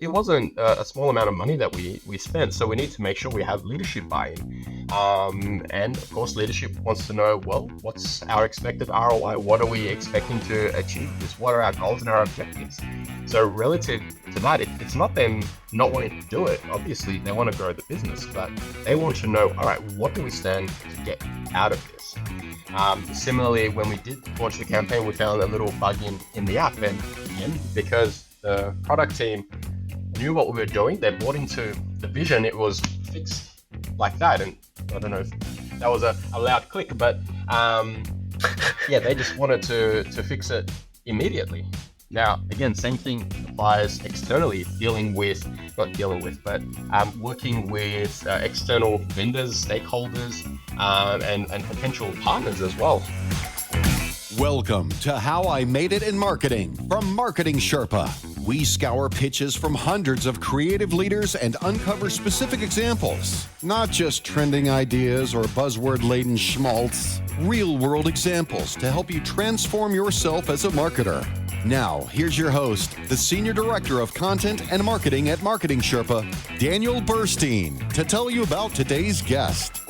it wasn't a small amount of money that we spent. So we need to make sure we have leadership buy-in. And of course, leadership wants to know, well, what's our expected ROI? What are we expecting to achieve this? What are our goals and our objectives? So relative to that, it's not them not wanting to do it. Obviously, they want to grow the business, but they want to know, all right, what do we stand to get out of this? Similarly, when we did launch the campaign, we found a little bug in the app, and again, because the product team knew what we were doing, they bought into the vision, it was fixed like that. And I don't know if that was a loud click, but yeah, they just wanted to fix it immediately. Now, again, same thing applies externally, working with external vendors, stakeholders, and potential partners as well. Welcome to How I Made It in Marketing from Marketing Sherpa. We scour pitches from hundreds of creative leaders and uncover specific examples, not just trending ideas or buzzword-laden schmaltz, real-world examples to help you transform yourself as a marketer. Now, here's your host, the Senior Director of Content and Marketing at Marketing Sherpa, Daniel Burstein, to tell you about today's guest.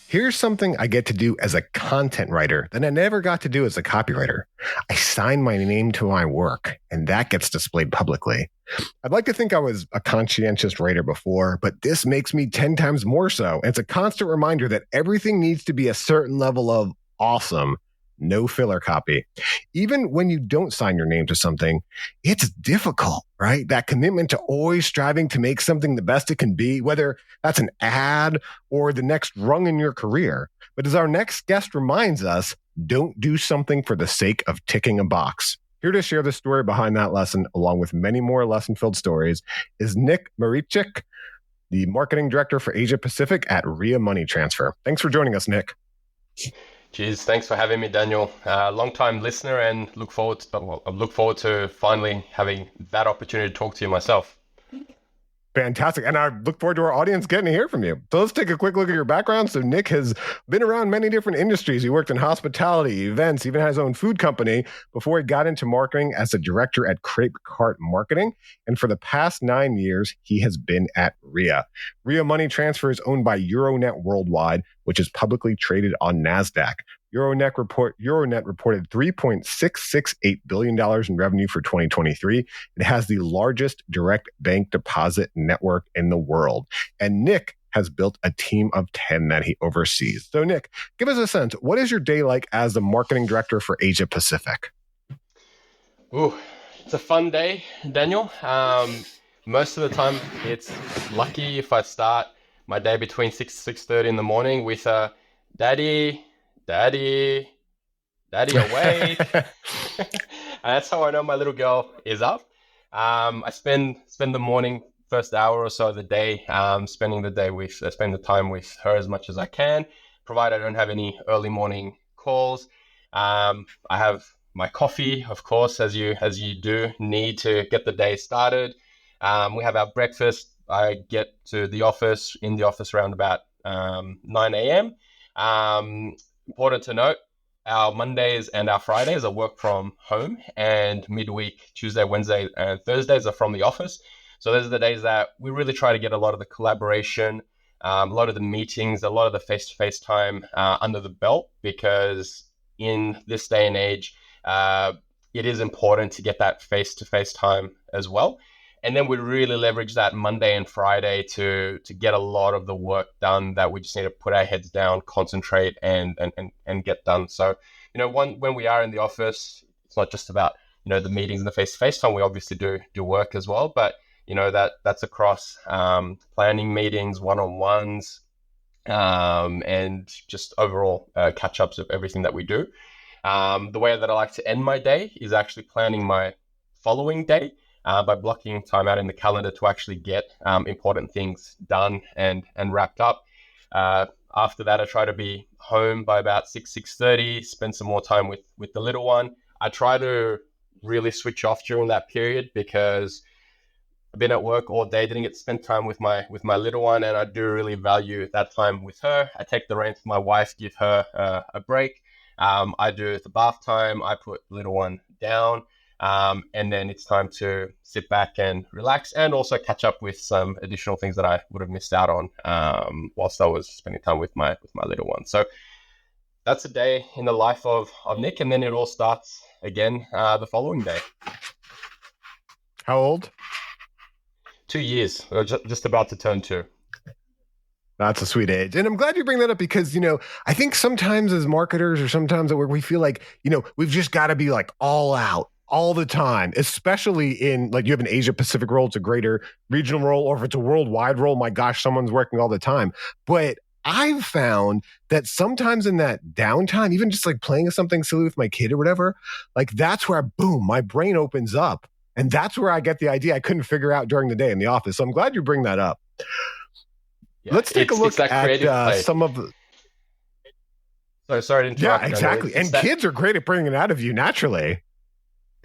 Here's something I get to do as a content writer that I never got to do as a copywriter. I sign my name to my work, and that gets displayed publicly. I'd like to think I was a conscientious writer before, but this makes me 10 times more so. And it's a constant reminder that everything needs to be a certain level of awesome, no filler copy. Even when you don't sign your name to something, it's difficult, right? That commitment to always striving to make something the best it can be, whether that's an ad or the next rung in your career. But as our next guest reminds us, don't do something for the sake of ticking a box. Here to share the story behind that lesson, along with many more lesson-filled stories, is Nick Marichik, the Marketing Director for Asia Pacific at RIA Money Transfer. Thanks for joining us, Nick. Cheers. Thanks for having me, Daniel. Long-time listener, and look forward to finally having that opportunity to talk to you myself. Fantastic. And I look forward to our audience getting to hear from you. So let's take a quick look at your background. So Nick has been around many different industries. He worked in hospitality, events, even has his own food company before he got into marketing as a director at Crepe Cart Marketing. And for the past 9 years, he has been at RIA. RIA Money Transfer is owned by Euronet Worldwide, which is publicly traded on NASDAQ. Euronet reported $3.668 billion in revenue for 2023. It has the largest direct bank deposit network in the world. And Nick has built a team of 10 that he oversees. So Nick, give us a sense. What is your day like as the marketing director for Asia Pacific? Ooh, it's a fun day, Daniel. Most of the time, it's lucky if I start my day between 6:30 in the morning with Daddy awake. And that's how I know my little girl is up. I spend the morning, first hour or so of the day, spend the time with her as much as I can, provided I don't have any early morning calls. I have my coffee, of course, as you do need to get the day started. We have our breakfast. I get in the office around about 9 a.m. Important to note, our Mondays and our Fridays are work from home, and midweek, Tuesday, Wednesday, and Thursdays are from the office. So those are the days that we really try to get a lot of the collaboration, a lot of the meetings, a lot of the face-to-face time under the belt, because in this day and age, it is important to get that face-to-face time as well. And then we really leverage that Monday and Friday to get a lot of the work done that we just need to put our heads down, concentrate, and get done. So, when we are in the office, it's not just about, the meetings and the face-to-face time. We obviously do work as well, but, that's across planning meetings, one-on-ones, and just overall catch-ups of everything that we do. The way that I like to end my day is actually planning my following day. By blocking time out in the calendar to actually get important things done and wrapped up. After that, I try to be home by about 6:30, spend some more time with the little one. I try to really switch off during that period because I've been at work all day, didn't get to spend time with my little one, and I do really value that time with her. I take the reins to my wife, give her a break. I do the bath time. I put the little one down. And then it's time to sit back and relax, and also catch up with some additional things that I would have missed out on whilst I was spending time with my little one. So that's a day in the life of Nick, and then it all starts again the following day. How old? 2 years. We're just about to turn 2. That's a sweet age. And I'm glad you bring that up because, I think sometimes as marketers or sometimes at work, we feel like, we've just got to be like all out all the time, especially in like you have an Asia Pacific role, it's a greater regional role, or if it's a worldwide role, my gosh, someone's working all the time. But I've found that sometimes in that downtime, even just like playing something silly with my kid or whatever, like that's where, boom, my brain opens up. And that's where I get the idea I couldn't figure out during the day in the office. So I'm glad you bring that up. Yeah, let's take a look at some of the... Sorry to interrupt. Yeah, exactly. And kids are great at bringing it out of you naturally.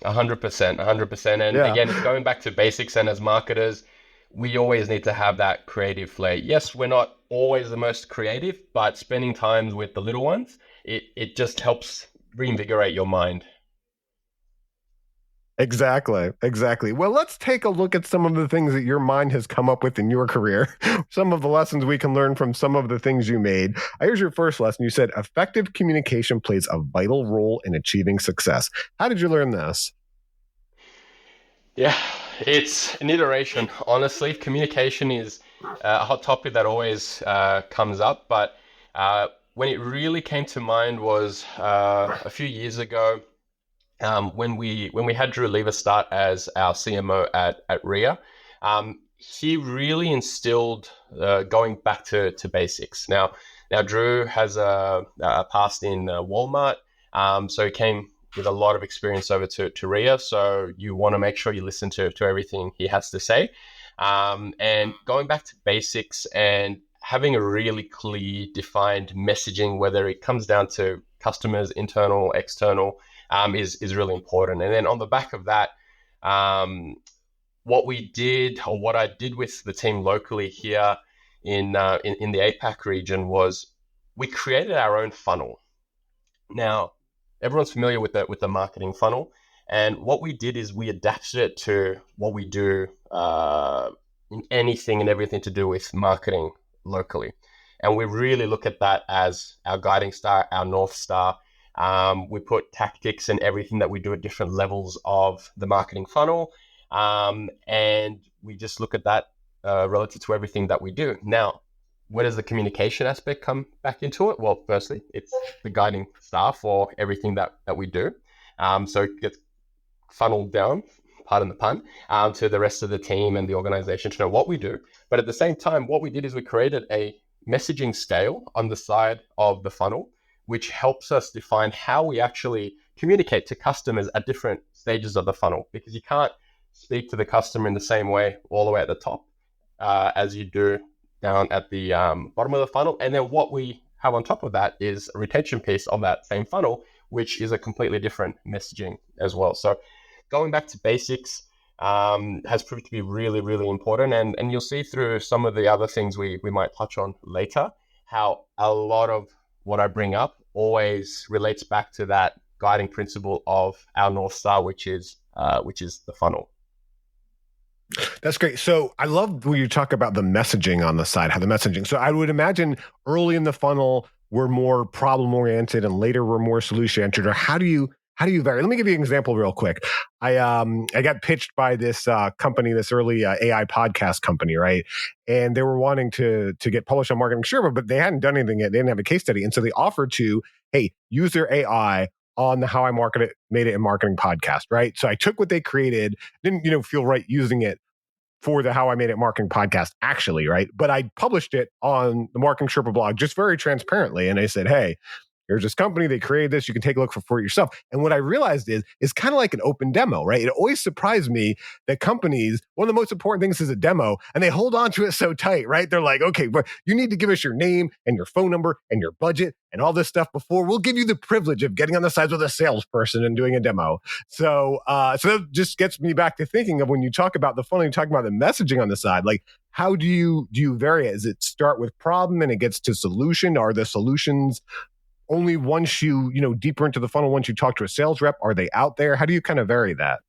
100%. And again, it's going back to basics. And as marketers, we always need to have that creative flair. Yes, we're not always the most creative, but spending time with the little ones, it just helps reinvigorate your mind. Exactly. Well, let's take a look at some of the things that your mind has come up with in your career. Some of the lessons we can learn from some of the things you made. Here's your first lesson. You said effective communication plays a vital role in achieving success. How did you learn this? Yeah, it's an iteration. Honestly, communication is a hot topic that always comes up. But when it really came to mind was a few years ago. When we had Drew Lever start as our CMO at RIA, he really instilled going back to basics. Now Drew has a past in Walmart, so he came with a lot of experience over to RIA. So you want to make sure you listen to everything he has to say, and going back to basics and having a really clear, defined messaging, whether it comes down to customers, internal, external. Is really important. And then on the back of that, what we did, or what I did with the team locally here in the APAC region, was we created our own funnel. Now, everyone's familiar with the marketing funnel, and what we did is we adapted it to what we do in anything and everything to do with marketing locally, and we really look at that as our guiding star, our North Star. We put tactics and everything that we do at different levels of the marketing funnel. And we just look at that relative to everything that we do. Now, where does the communication aspect come back into it? Well, firstly, it's the guiding star for everything that we do. So it gets funneled down, pardon the pun, to the rest of the team and the organization to know what we do. But at the same time, what we did is we created a messaging scale on the side of the funnel, which helps us define how we actually communicate to customers at different stages of the funnel, because you can't speak to the customer in the same way all the way at the top as you do down at the bottom of the funnel. And then what we have on top of that is a retention piece of that same funnel, which is a completely different messaging as well. So going back to basics has proved to be really, really important. And you'll see through some of the other things we might touch on later, how a lot of what I bring up always relates back to that guiding principle of our North Star, which is the funnel. That's great. So I love when you talk about the messaging on the side, how the messaging. So I would imagine early in the funnel, we're more problem oriented and later we're more solution oriented. Or how do you vary? Let me give you an example real quick. I got pitched by this company, this early AI podcast company, right? And they were wanting to get published on Marketing Sherpa, but they hadn't done anything yet. They didn't have a case study. And so they offered to, hey, use their AI on the How I Made It in Marketing podcast, right? So I took what they created, didn't feel right using it for the How I Made It Marketing podcast, actually, right? But I published it on the Marketing Sherpa blog just very transparently. And I said, hey, here's this company, they created this, you can take a look for yourself. And what I realized is it's kind of like an open demo, right? It always surprised me that companies, one of the most important things is a demo, and they hold on to it so tight, right? They're like, okay, but you need to give us your name and your phone number and your budget and all this stuff before we'll give you the privilege of getting on the sides with a salesperson and doing a demo. So that just gets me back to thinking of when you talk about the funnel, you talk about the messaging on the side, like how do you vary it? Does it start with problem and it gets to solution? Are the solutions only once you deeper into the funnel, once you talk to a sales rep? Are they out there? How do you kind of vary that?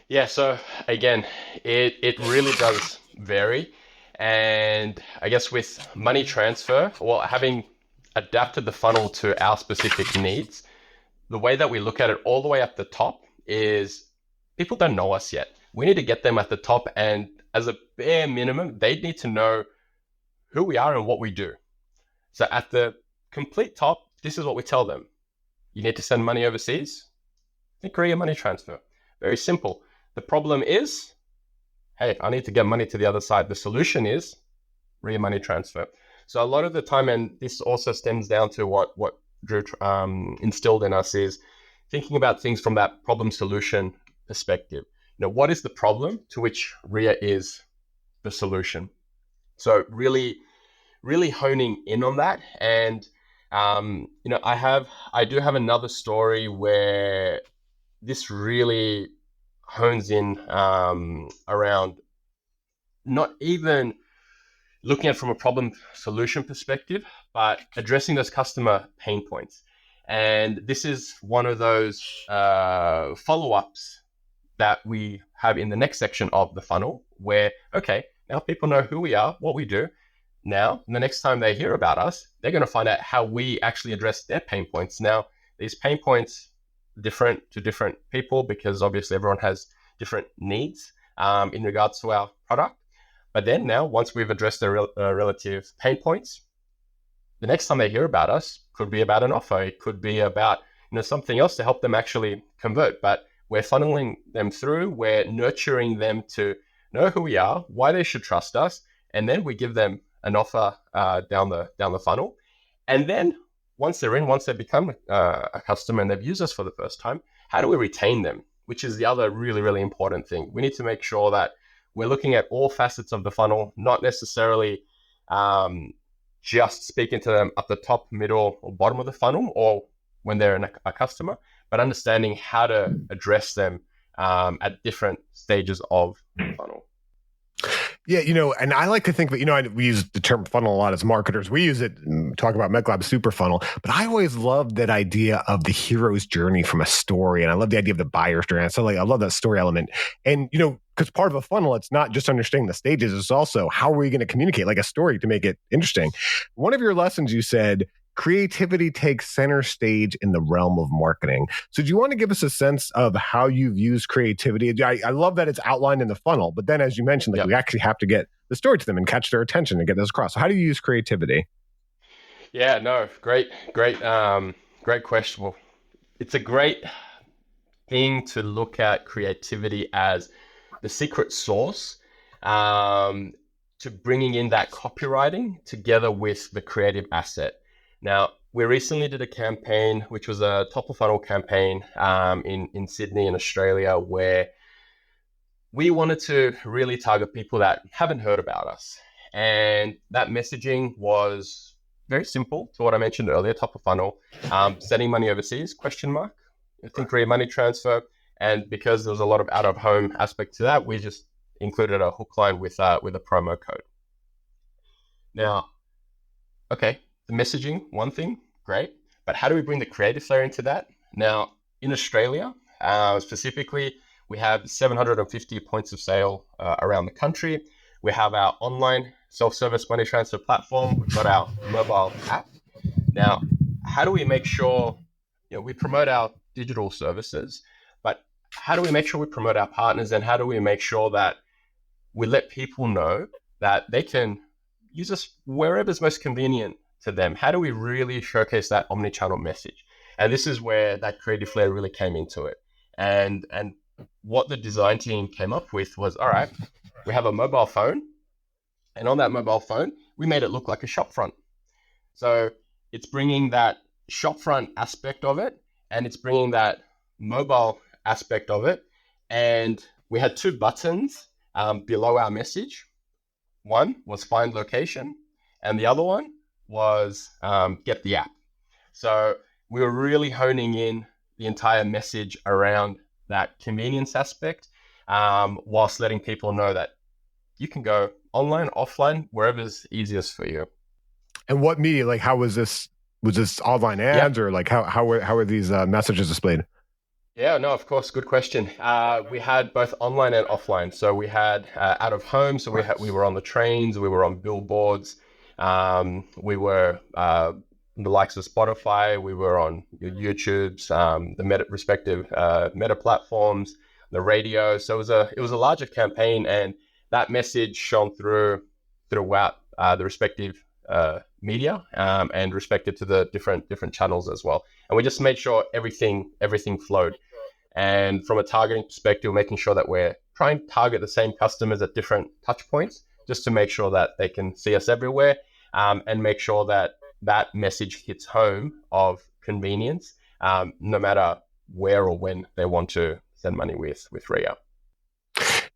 Yeah, so again, it really does vary. And I guess with money transfer, well, having adapted the funnel to our specific needs, the way that we look at it all the way at the top is people don't know us yet. We need to get them at the top. And as a bare minimum, they need to know who we are and what we do. So at the complete top, this is what we tell them. You need to send money overseas? Think RIA Money Transfer. Very simple. The problem is, hey, I need to get money to the other side. The solution is RIA Money Transfer. So a lot of the time, and this also stems down to what Drew instilled in us, is thinking about things from that problem solution perspective. What is the problem to which RIA is the solution? So really honing in on that. And I do have another story where this really hones in around not even looking at it from a problem solution perspective, but addressing those customer pain points. And this is one of those follow-ups that we have in the next section of the funnel where, okay, now people know who we are, what we do. Now, the next time they hear about us, they're going to find out how we actually address their pain points. Now, these pain points different to different people because obviously everyone has different needs in regards to our product. But then now, once we've addressed their relative pain points, the next time they hear about us could be about an offer. It could be about something else to help them actually convert. But we're funneling them through. We're nurturing them to know who we are, why they should trust us, and then we give them an offer down the funnel. And then once they're in, once they become a customer and they've used us for the first time, how do we retain them? Which is the other really, really important thing. We need to make sure that we're looking at all facets of the funnel, not necessarily just speaking to them at the top, middle, or bottom of the funnel, or when they're a customer, but understanding how to address them at different stages of the funnel. Yeah, and I like to think that, we use the term funnel a lot as marketers. We use it and talk about MetLab super funnel, but I always love that idea of the hero's journey from a story. And I love the idea of the buyer's journey. So I love that story element. And, because part of a funnel, it's not just understanding the stages. It's also how are we going to communicate like a story to make it interesting. One of your lessons, you said, creativity takes center stage in the realm of marketing. So do you want to give us a sense of how you've used creativity? I love that it's outlined in the funnel, but then as you mentioned, we actually have to get the story to them and catch their attention and get those across. So how do you use creativity? Yeah, no, great question. Well, it's a great thing to look at creativity as the secret sauce to bringing in that copywriting together with the creative asset. Now, we recently did a campaign, which was a top of funnel campaign in Sydney in Australia, where we wanted to really target people that haven't heard about us. And that messaging was very simple to what I mentioned earlier, top of funnel, sending money overseas, ? I think RIA Money Transfer. And because there was a lot of out of home aspect to that, we just included a hook line with a promo code. Now, okay, the messaging, one thing, great. But how do we bring the creative layer into that? Now, in Australia, specifically, we have 750 points of sale around the country. We have our online self-service money transfer platform. We've got our mobile app. Now, how do we make sure we promote our digital services, but how do we make sure we promote our partners, and how do we make sure that we let people know that they can use us wherever is most convenient to them? How do we really showcase that omni-channel message? And this is where that creative flair really came into it. And what the design team came up with was, all right, we have a mobile phone, and on that mobile phone, we made it look like a shopfront. So it's bringing that shopfront aspect of it, and it's bringing that mobile aspect of it. And we had two buttons below our message. One was find location, and the other one was get the app. So we were really honing in the entire message around that convenience aspect, whilst letting people know that you can go online, offline, wherever's easiest for you. And what media, how was this Was this online Yeah. ads or like how were these messages displayed? Yeah, no, of course. Good question. We had both online and offline. So we had out of home. So we were on the trains, we were on billboards, we were the likes of Spotify, we were on your YouTube's, the respective meta platforms, the radio. So it was a larger campaign, and that message shone throughout the respective media, and respective to the different channels as well. And we just made sure everything flowed. And from a targeting perspective, making sure that we're trying to target the same customers at different touch points, just to make sure that they can see us everywhere, and make sure that that message hits home of convenience, no matter where or when they want to send money with RIA.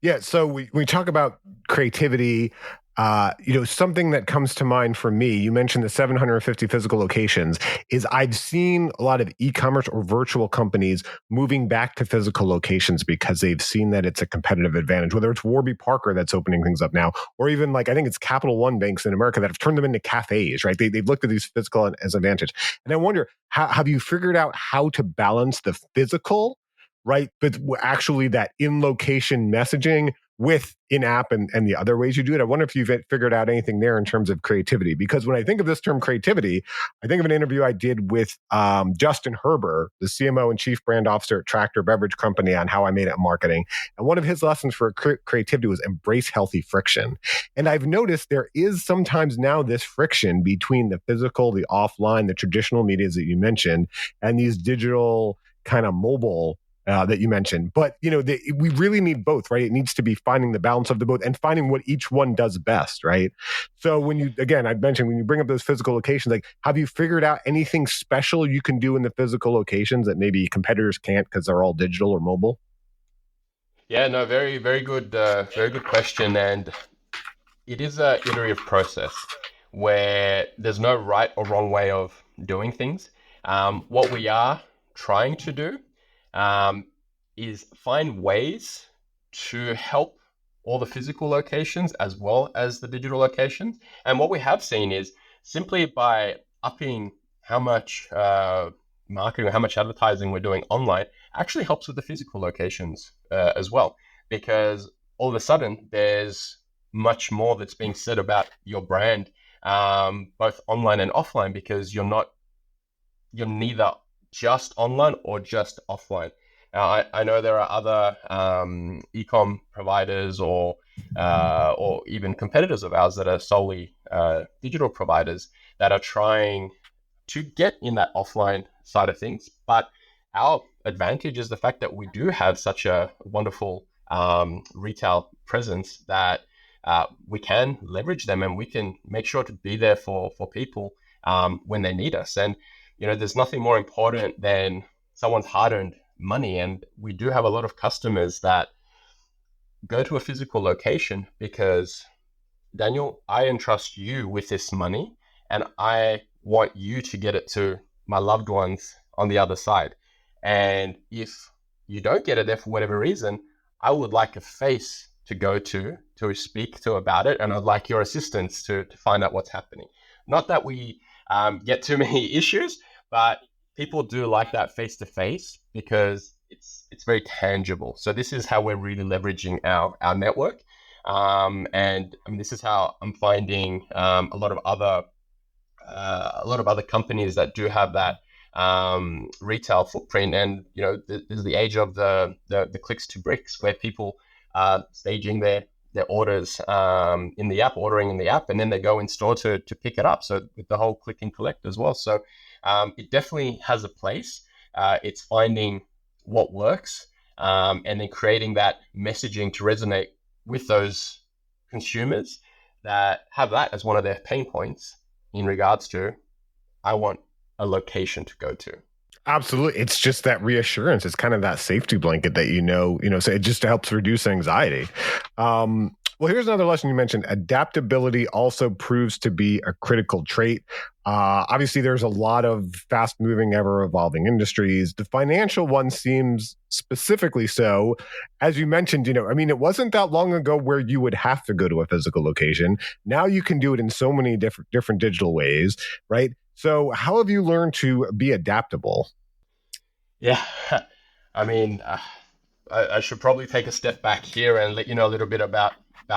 Yeah, so we talk about creativity. Something that comes to mind for me, you mentioned the 750 physical locations, is I've seen a lot of e-commerce or virtual companies moving back to physical locations because they've seen that it's a competitive advantage, whether it's Warby Parker that's opening things up now, or even like I think it's Capital One banks in America that have turned them into cafes, right? They've looked at these physical as advantage. And I wonder, have you figured out how to balance the physical, right, but actually that in-location messaging with in-app and the other ways you do it? I wonder if you've figured out anything there in terms of creativity. Because when I think of this term creativity, I think of an interview I did with Justin Herber, the CMO and Chief Brand Officer at Tractor Beverage Company, on how I made it in marketing. And one of his lessons for creativity was embrace healthy friction. And I've noticed there is sometimes now this friction between the physical, the offline, the traditional medias that you mentioned, and these digital kind of mobile that you mentioned. But, we really need both, right? It needs to be finding the balance of the both and finding what each one does best, right? So I mentioned when you bring up those physical locations, like, have you figured out anything special you can do in the physical locations that maybe competitors can't because they're all digital or mobile? Yeah, no, very good question. And it is a iterative process where there's no right or wrong way of doing things. What we are trying to do is find ways to help all the physical locations as well as the digital locations. And what we have seen is simply by upping how much marketing or how much advertising we're doing online actually helps with the physical locations as well. Because all of a sudden there's much more that's being said about your brand, both online and offline, because you're neither just online or just offline. I know there are other e-com providers or even competitors of ours that are solely digital providers that are trying to get in that offline side of things. But our advantage is the fact that we do have such a wonderful retail presence that we can leverage them, and we can make sure to be there for people when they need us. And there's nothing more important than someone's hard-earned money. And we do have a lot of customers that go to a physical location because, Daniel, I entrust you with this money and I want you to get it to my loved ones on the other side. And if you don't get it there for whatever reason, I would like a face to go to speak to about it. And I'd like your assistance to find out what's happening. Not that we get too many issues, but people do like that face-to-face because it's very tangible. So this is how we're really leveraging our network. And this is how I'm finding a lot of other companies that do have that retail footprint. And there's the age of the clicks to bricks, where people are staging their orders in the app, ordering in the app, and then they go in store to pick it up. So with the whole click and collect as well. So it definitely has a place. It's finding what works, and then creating that messaging to resonate with those consumers that have that as one of their pain points in regards to, I want a location to go to. Absolutely. It's just that reassurance. It's kind of that safety blanket that, so it just helps reduce anxiety. Well, here's another lesson you mentioned. Adaptability also proves to be a critical trait. Obviously, there's a lot of fast-moving, ever-evolving industries. The financial one seems specifically so. As you mentioned, it wasn't that long ago where you would have to go to a physical location. Now you can do it in so many different digital ways, right? So, how have you learned to be adaptable? Yeah, I mean, I should probably take a step back here and let you know a little bit about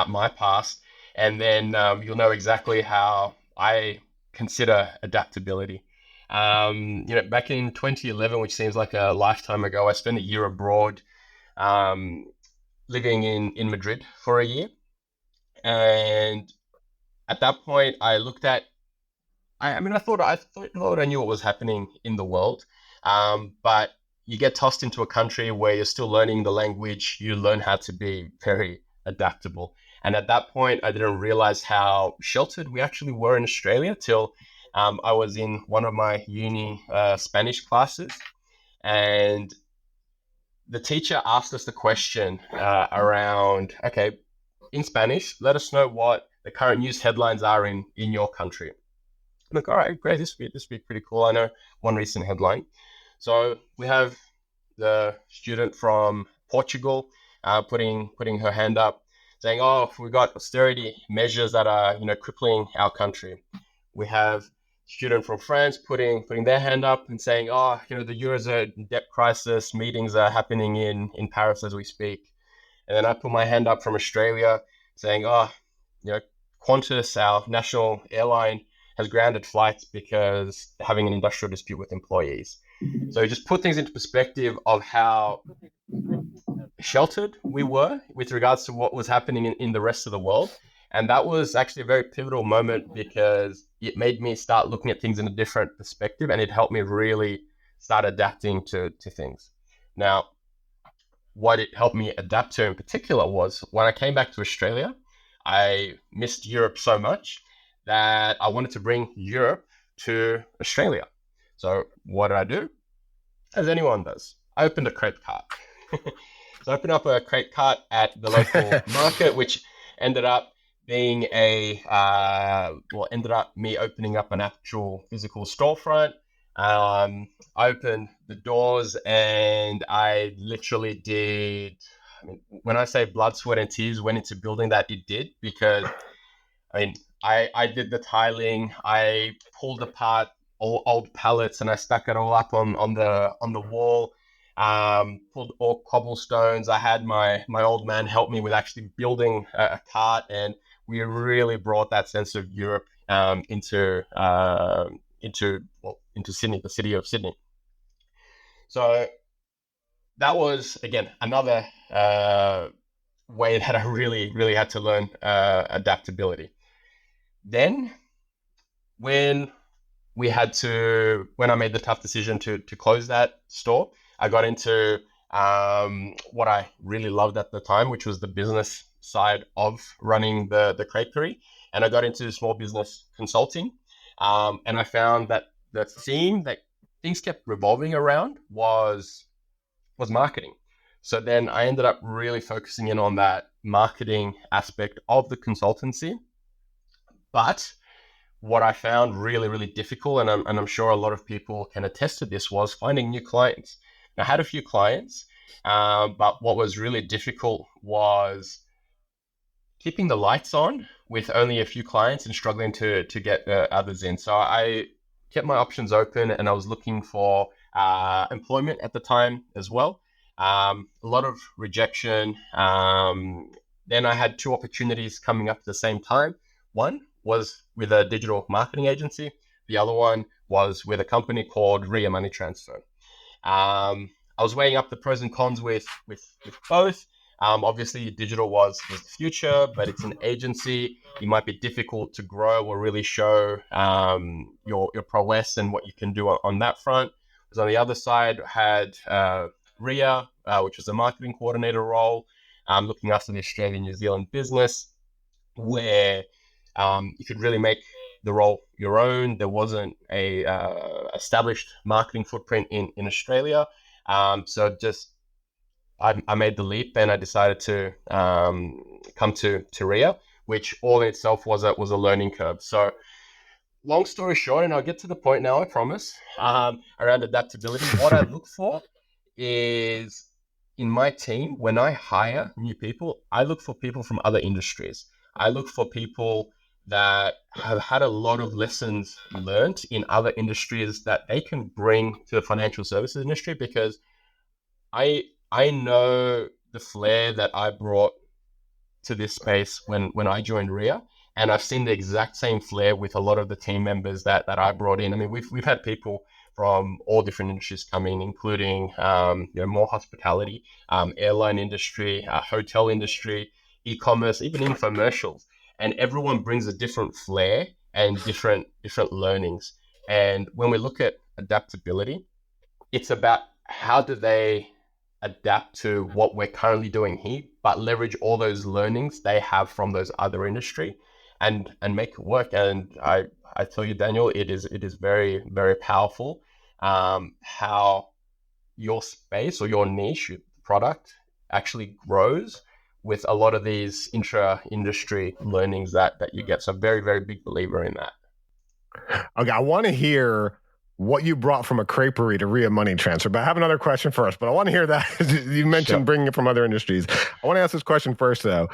my past, and then you'll know exactly how I consider adaptability. Back in 2011, which seems like a lifetime ago, I spent a year abroad, um, living in Madrid for a year, and at that point, I looked at. I thought I knew what was happening in the world, but you get tossed into a country where you're still learning the language. You learn how to be very adaptable, and at that point, I didn't realize how sheltered we actually were in Australia till I was in one of my uni Spanish classes, and the teacher asked us the question around, okay, in Spanish, let us know what the current news headlines are in your country. I'm like, all right, great. This would be pretty cool. I know one recent headline. So we have the student from Portugal putting her hand up, saying, "Oh, we got austerity measures that are crippling our country." We have student from France putting their hand up and saying, "Oh, the eurozone debt crisis meetings are happening in Paris as we speak." And then I put my hand up from Australia, saying, "Oh, Qantas, our national airline, has grounded flights because they're having an industrial dispute with employees." So just put things into perspective of how sheltered we were with regards to what was happening in the rest of the world. And that was actually a very pivotal moment because it made me start looking at things in a different perspective, and it helped me really start adapting to things. Now, what it helped me adapt to in particular was when I came back to Australia, I missed Europe so much that I wanted to bring Europe to Australia. So what did I do? As anyone does, I opened a credit card. So I opened up a credit card at the local market, which ended up being ended up me opening up an actual physical storefront. I opened the doors and I literally did. I mean, when I say blood, sweat, and tears went into building that, it did, because I mean, I did the tiling. I pulled apart all old pallets and I stuck it all up on the wall. Pulled all cobblestones. I had my old man help me with actually building a cart, and we really brought that sense of Europe into Sydney, the city of Sydney. So that was again another way that I really had to learn adaptability. Then when I made the tough decision to close that store, I got into what I really loved at the time, which was the business side of running the creperie. And I got into small business consulting. And I found that the theme that things kept revolving around was marketing. So then I ended up really focusing in on that marketing aspect of the consultancy. But what I found really difficult, and I'm sure a lot of people can attest to this, was finding new clients. I had a few clients, but what was really difficult was keeping the lights on with only a few clients and struggling to get others in. So I kept my options open, and I was looking for employment at the time as well. A lot of rejection. Then I had two opportunities coming up at the same time. One was with a digital marketing agency. The other one was with a company called RIA Money Transfer. I was weighing up the pros and cons with both. Obviously, digital was the future, but it's an agency. It might be difficult to grow or really show your prowess and what you can do on that front. Because on the other side, had RIA, which was a marketing coordinator role, looking after the Australian New Zealand business, where you could really make the role your own. There wasn't a established marketing footprint in Australia, so just I made the leap and I decided to come to RIA, which all in itself was a learning curve. So long story short, and I'll get to the point now, I promise, around adaptability, what I look for is in my team, when I hire new people, I look for people from other industries. I look for people that have had a lot of lessons learned in other industries that they can bring to the financial services industry, because I know the flair that I brought to this space when I joined RIA, and I've seen the exact same flair with a lot of the team members that I brought in. I mean, we've had people from all different industries come in, including more hospitality, airline industry, hotel industry, e-commerce, even infomercials, and everyone brings a different flair and different learnings. And when we look at adaptability, it's about how do they adapt to what we're currently doing here, but leverage all those learnings they have from those other industry and make it work. And I tell you, Daniel, it is very, very powerful how your space or your niche product actually grows with a lot of these intra-industry learnings that you get. So very, very big believer in that. Okay, I want to hear what you brought from a creperie to RIA Money Transfer, but I have another question first. But I want to hear that. You mentioned Sure. bringing it from other industries. I want to ask this question first, though.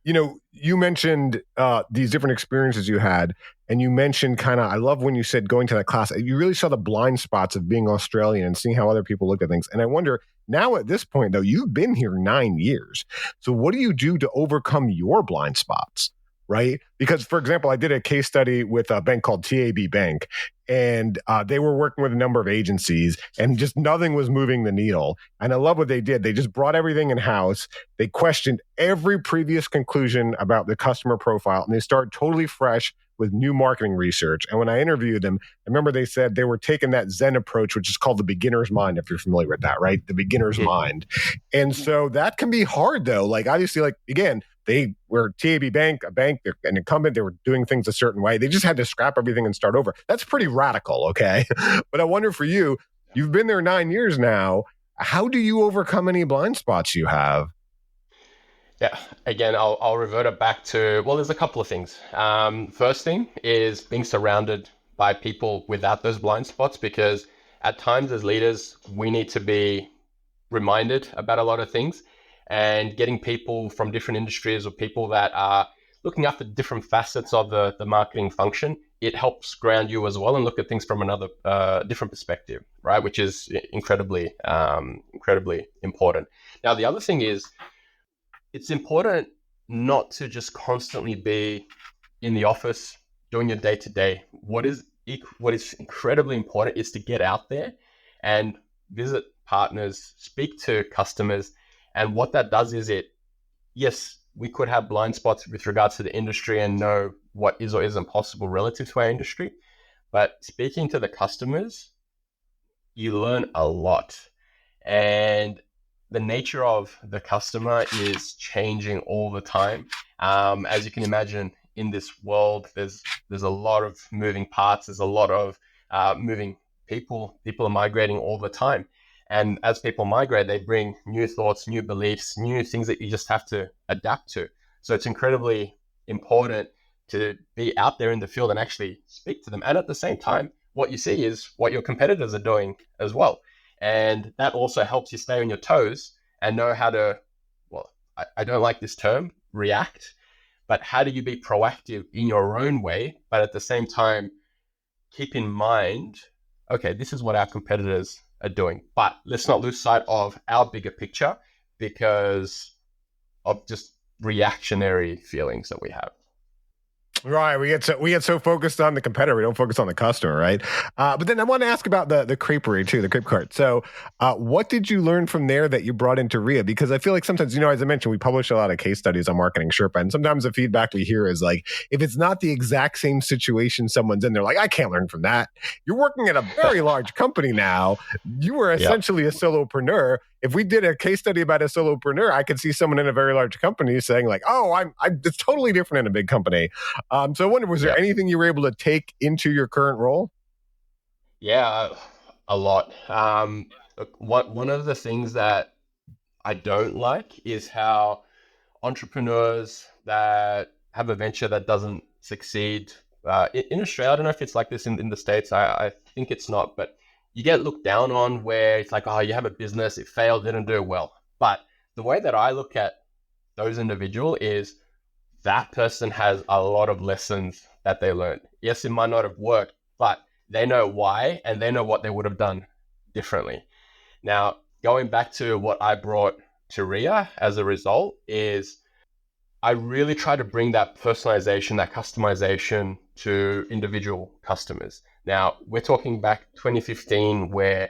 You mentioned these different experiences you had, and you mentioned I love when you said going to that class. You really saw the blind spots of being Australian and seeing how other people look at things. And I wonder, now at this point, though, you've been here 9 years. So what do you do to overcome your blind spots? Right? Because, for example, I did a case study with a bank called TAB Bank, and they were working with a number of agencies, and just nothing was moving the needle. And I love what they did. They just brought everything in house. They questioned every previous conclusion about the customer profile, and they started totally fresh with new marketing research. And when I interviewed them, I remember they said they were taking that Zen approach, which is called the beginner's mind, if you're familiar with that, right? The beginner's mind. And so that can be hard, though. Like, obviously, again, they were TAB Bank, a bank, they're an incumbent. They were doing things a certain way. They just had to scrap everything and start over. That's pretty radical, okay? But I wonder for you, you've been there 9 years now. How do you overcome any blind spots you have? Yeah, again, I'll revert it back to, well, there's a couple of things. First thing is being surrounded by people without those blind spots, because at times as leaders, we need to be reminded about a lot of things, and getting people from different industries or people that are looking after different facets of the marketing function, it helps ground you as well and look at things from another different perspective, right? Which is incredibly important. Now, the other thing is, it's important not to just constantly be in the office doing your day to day. What is incredibly important is to get out there and visit partners, speak to customers. And what that does is yes, we could have blind spots with regards to the industry and know what is or isn't possible relative to our industry. But speaking to the customers, you learn a lot. And the nature of the customer is changing all the time. As you can imagine, in this world, there's a lot of moving parts. There's a lot of moving people. People are migrating all the time. And as people migrate, they bring new thoughts, new beliefs, new things that you just have to adapt to. So it's incredibly important to be out there in the field and actually speak to them. And at the same time, what you see is what your competitors are doing as well. And that also helps you stay on your toes and know how to, well, I don't like this term, react, but how do you be proactive in your own way, but at the same time, keep in mind, okay, this is what our competitors are doing, but let's not lose sight of our bigger picture because of just reactionary feelings that we have. Right, we get so focused on the competitor, we don't focus on the customer, right? But then I want to ask about the creperie too, the crepe cart. So, what did you learn from there that you brought into RIA? Because I feel like sometimes, as I mentioned, we publish a lot of case studies on Marketing Sherpa, and sometimes the feedback we hear is like, if it's not the exact same situation someone's in, they're like, I can't learn from that. You're working at a very large company now. You were essentially a solopreneur. If we did a case study about a solopreneur, I could see someone in a very large company saying like, "Oh, it's totally different in a big company." So I wonder, was there anything you were able to take into your current role? Yeah, a lot. One of the things that I don't like is how entrepreneurs that have a venture that doesn't succeed in Australia. I don't know if it's like this in the States. I think it's not, but you get looked down on where it's like, oh, you have a business, it failed, didn't do well. But the way that I look at those individuals is that person has a lot of lessons that they learned. Yes, it might not have worked, but they know why and they know what they would have done differently. Now, going back to what I brought to RIA as a result is I really try to bring that personalization, that customization to individual customers. Now, we're talking back 2015 where,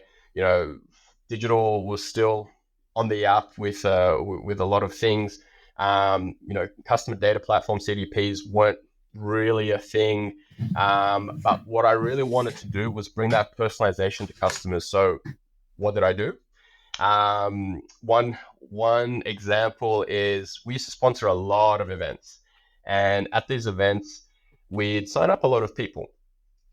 digital was still on the up with a lot of things. Customer data platform, CDPs, weren't really a thing. But what I really wanted to do was bring that personalization to customers. So what did I do? One example is we used to sponsor a lot of events, and at these events, we'd sign up a lot of people.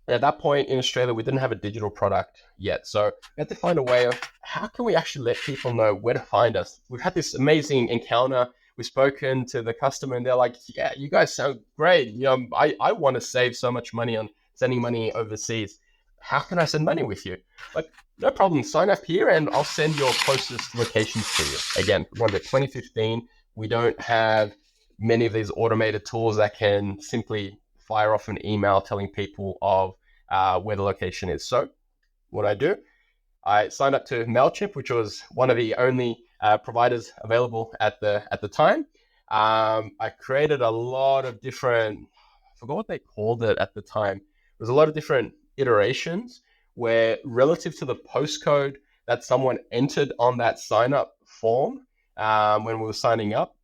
And at that point in Australia, we didn't have a digital product yet, so we had to find a way of how can we actually let people know where to find us. We've had this amazing encounter. We've spoken to the customer, and they're like, "Yeah, you guys sound great. I want to save so much money on sending money overseas. How can I send money with you?" Like, no problem. Sign up here and I'll send your closest locations to you. Again, remember 2015, we don't have many of these automated tools that can simply fire off an email telling people of where the location is. So what I do, I signed up to MailChimp, which was one of the only providers available at the time. I created a lot of different, I forgot what they called it at the time. There was a lot of different iterations where relative to the postcode that someone entered on that sign up form when we were signing up,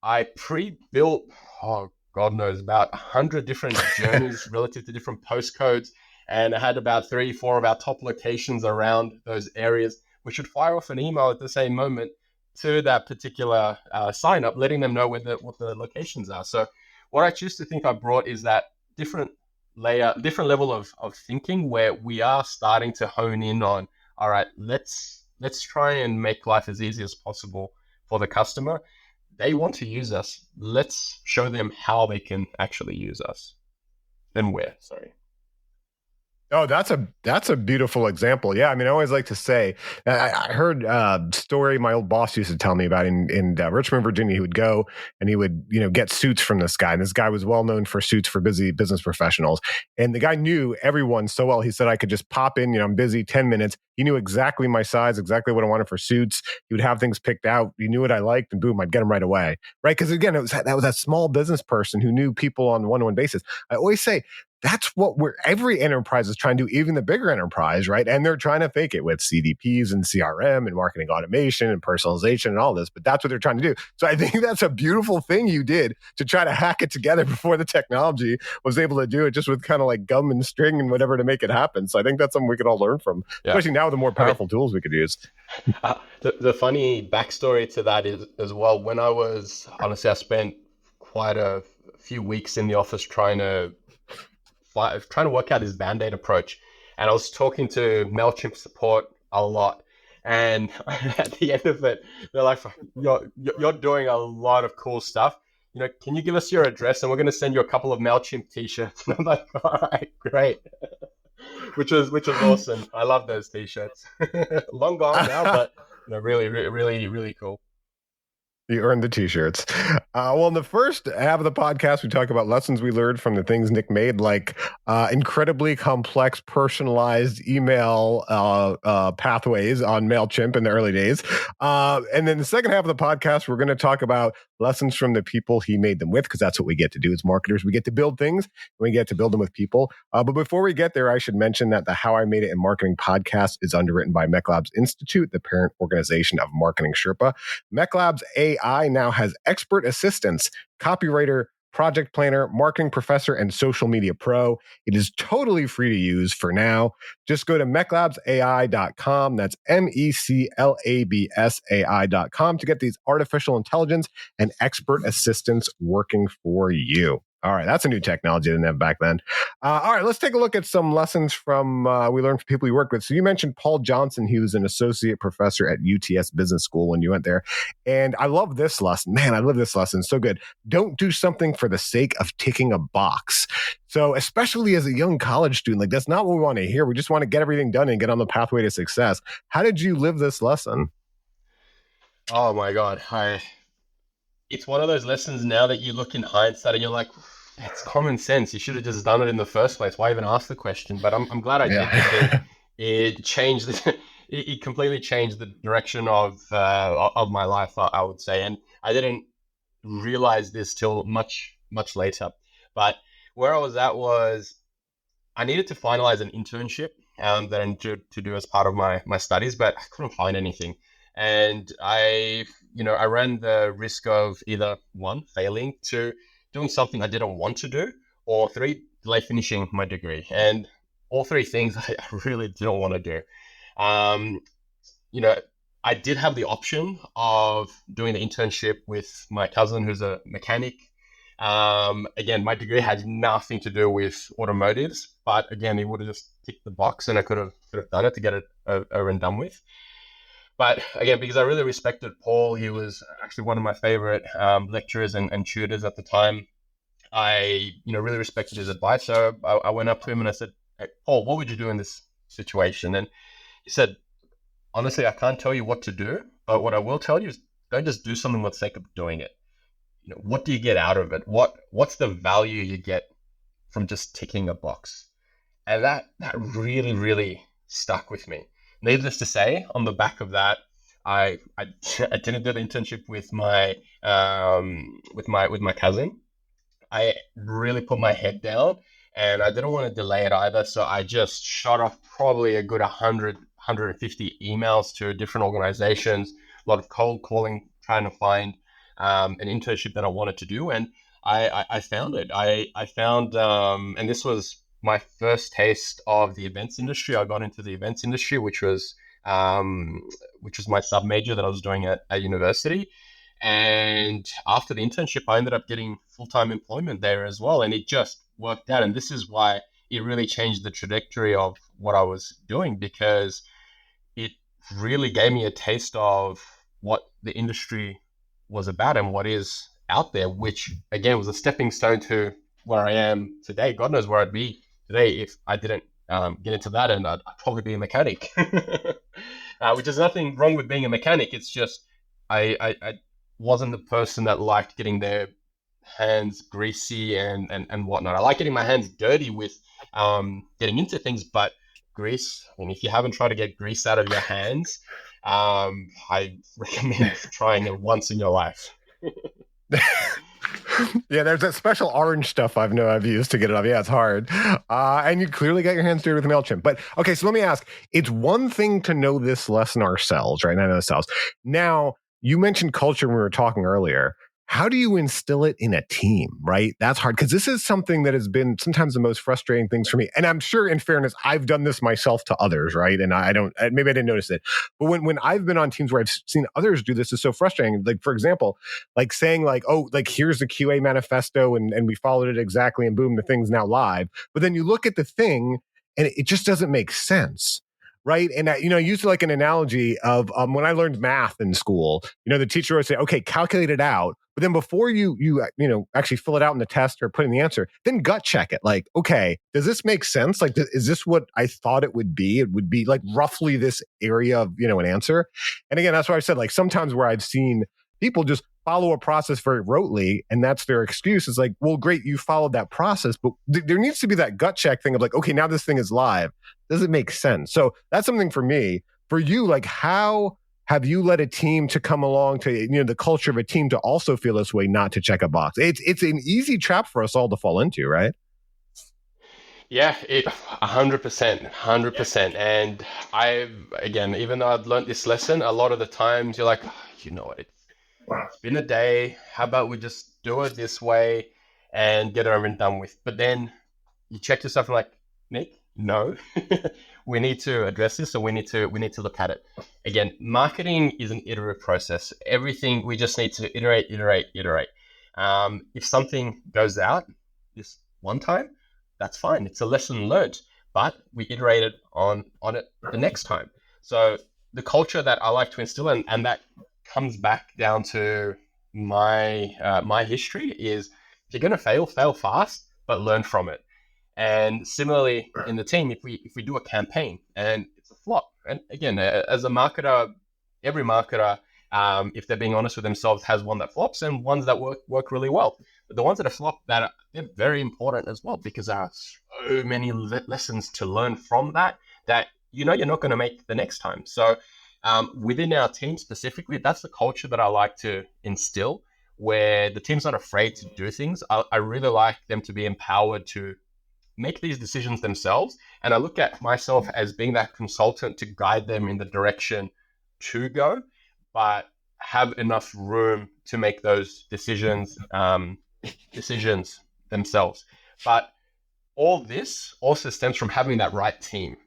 I pre-built, oh God knows, about 100 different journeys relative to different postcodes. And I had about 3-4 of our top locations around those areas, which would fire off an email at the same moment to that particular sign up, letting them know what the locations are. So what I choose to think I brought is that different level of thinking where we are starting to hone in on, all right, let's try and make life as easy as possible for the customer. They want to use us. Let's show them how they can actually use us. Then where, sorry. Oh, that's a beautiful example. Yeah, I mean, I always like to say, I heard a story my old boss used to tell me about in Richmond, Virginia. He would go and he would, get suits from this guy. And this guy was well known for suits for busy business professionals. And the guy knew everyone so well. He said, I could just pop in, I'm busy, 10 minutes. He knew exactly my size, exactly what I wanted for suits. He would have things picked out. He knew what I liked, and boom, I'd get them right away. Right? Because again, that was that small business person who knew people on a one-on-one basis. I always say, that's what every enterprise is trying to do, even the bigger enterprise, right? And they're trying to fake it with CDPs and CRM and marketing automation and personalization and all this, but that's what they're trying to do. So I think that's a beautiful thing you did to try to hack it together before the technology was able to do it, just with kind of like gum and string and whatever to make it happen. So I think that's something we could all learn from, especially now with the more powerful tools we could use. The funny backstory to that is as well, when I spent quite a few weeks in the office trying to work out this Band-Aid approach. And I was talking to MailChimp support a lot. And at the end of it, they're like, you're doing a lot of cool stuff. Can you give us your address and we're going to send you a couple of MailChimp t-shirts? And I'm like, all right, great. which was awesome. I love those t-shirts. Long gone now, but really, really, really cool. You earned the t-shirts. Well, in the first half of the podcast, we talk about lessons we learned from the things Nick made, like incredibly complex, personalized email pathways on MailChimp in the early days. And then the second half of the podcast, we're going to talk about lessons from the people he made them with, because that's what we get to do as marketers. We get to build things, and we get to build them with people. But before we get there, I should mention that the How I Made It in Marketing podcast is underwritten by MECLabs Institute, the parent organization of Marketing Sherpa. MECLabs AI now has expert assistants, copywriter, project planner, marketing professor, and social media pro. It is totally free to use for now. Just go to meclabsai.com. That's MECLABSAI.com to get these artificial intelligence and expert assistants working for you. All right, that's a new technology I didn't have back then. All right, let's take a look at some lessons from we learned from people we worked with. So you mentioned Paul Johnson. He was an associate professor at UTS Business School when you went there. And I love this lesson. Man, I love this lesson. So good. Don't do something for the sake of ticking a box. So especially as a young college student, like that's not what we want to hear. We just want to get everything done and get on the pathway to success. How did you live this lesson? Oh my God. it's one of those lessons now that you look in hindsight and you're like, it's common sense. You should have just done it in the first place. Why even ask the question? But I'm glad I did, because Yeah. it changed it completely changed the direction of my life, I would say. And I didn't realize this till much later. But where I was at was I needed to finalize an internship that I needed to do as part of my studies, but I couldn't find anything. And I ran the risk of either one, failing, two, doing something I didn't want to do, or three, delay finishing my degree. And all three things I really didn't want to do. Um, you know, I did have the option of doing the internship with my cousin who's a mechanic. Again, my degree had nothing to do with automotives, but again, it would have just ticked the box and I could have done it to get it over and done with. But again, because I really respected Paul, he was actually one of my favorite lecturers and tutors at the time. I, really respected his advice. So I went up to him and I said, "Hey, Paul, what would you do in this situation?" And he said, "Honestly, I can't tell you what to do, but what I will tell you is don't just do something for the sake of doing it. What do you get out of it? What's the value you get from just ticking a box?" And that really, really stuck with me. Needless to say, on the back of that, I I didn't do the internship with my cousin. I really put my head down and I didn't want to delay it either. So I just shot off probably a good 150 emails to different organizations, a lot of cold calling, trying to find an internship that I wanted to do. And I found it. I found, and this was my first taste of the events industry. I got into the events industry, which was my sub major that I was doing at university. And after the internship, I ended up getting full-time employment there as well. And it just worked out. And this is why it really changed the trajectory of what I was doing, because it really gave me a taste of what the industry was about and what is out there, which again was a stepping stone to where I am today. God knows where I'd be today if I didn't get into that, and I'd probably be a mechanic. Which is nothing wrong with being a mechanic. It's just I wasn't the person that liked getting their hands greasy and whatnot. I like getting my hands dirty with getting into things, but grease, I mean, if you haven't tried to get grease out of your hands, I recommend trying it once in your life. Yeah, there's that special orange stuff I've used to get it off. Yeah, it's hard. And you clearly got your hands dirty with MailChimp. But okay, so let me ask. It's one thing to know this lesson ourselves, right? Not ourselves. Now, you mentioned culture when we were talking earlier. How do you instill it in a team, right? That's hard, because this is something that has been sometimes the most frustrating things for me. And I'm sure, in fairness, I've done this myself to others, right? And maybe I didn't notice it. But when I've been on teams where I've seen others do this, is so frustrating. Like, for example, like saying like, oh, like here's the QA manifesto and we followed it exactly and boom, the thing's now live. But then you look at the thing and it just doesn't make sense. Right. And I used like an analogy of when I learned math in school, the teacher would say, okay, calculate it out. But then before you actually fill it out in the test or put in the answer, then gut check it. Like, okay, does this make sense? Like, is this what I thought it would be? It would be like roughly this area of, an answer. And again, that's why I said, like, sometimes where I've seen people just follow a process very rotely and that's their excuse. It's like, well, great, you followed that process, but there needs to be that gut check thing of like, okay, now this thing is live. Does it make sense? So that's something for me. For you, like, how have you led a team to come along to, the culture of a team to also feel this way, not to check a box? It's an easy trap for us all to fall into, right? Yeah, 100%, 100%. And again, even though I've learned this lesson, a lot of the times you're like, "Oh, you know what, it's been a day. How about we just do it this way and get it over and done with?" But then you check yourself and like, Nick, no, we need to address this, or we need to look at it. Again, marketing is an iterative process. Everything, we just need to iterate, iterate, iterate. If something goes out this one time, that's fine. It's a lesson learned, but we iterated on it the next time. So the culture that I like to instill, and that comes back down to my history, is if you're going to fail fast, but learn from it. And similarly in the team, if we do a campaign and it's a flop, and again, as a marketer, every marketer if they're being honest with themselves, has one that flops and ones that work really well. But the ones that are flop, they're very important as well, because there are so many lessons to learn from that you're not going to make the next time. So within our team specifically, that's the culture that I like to instill, where the team's not afraid to do things. I really like them to be empowered to make these decisions themselves. And I look at myself as being that consultant to guide them in the direction to go, but have enough room to make those decisions themselves. But all this also stems from having that right team.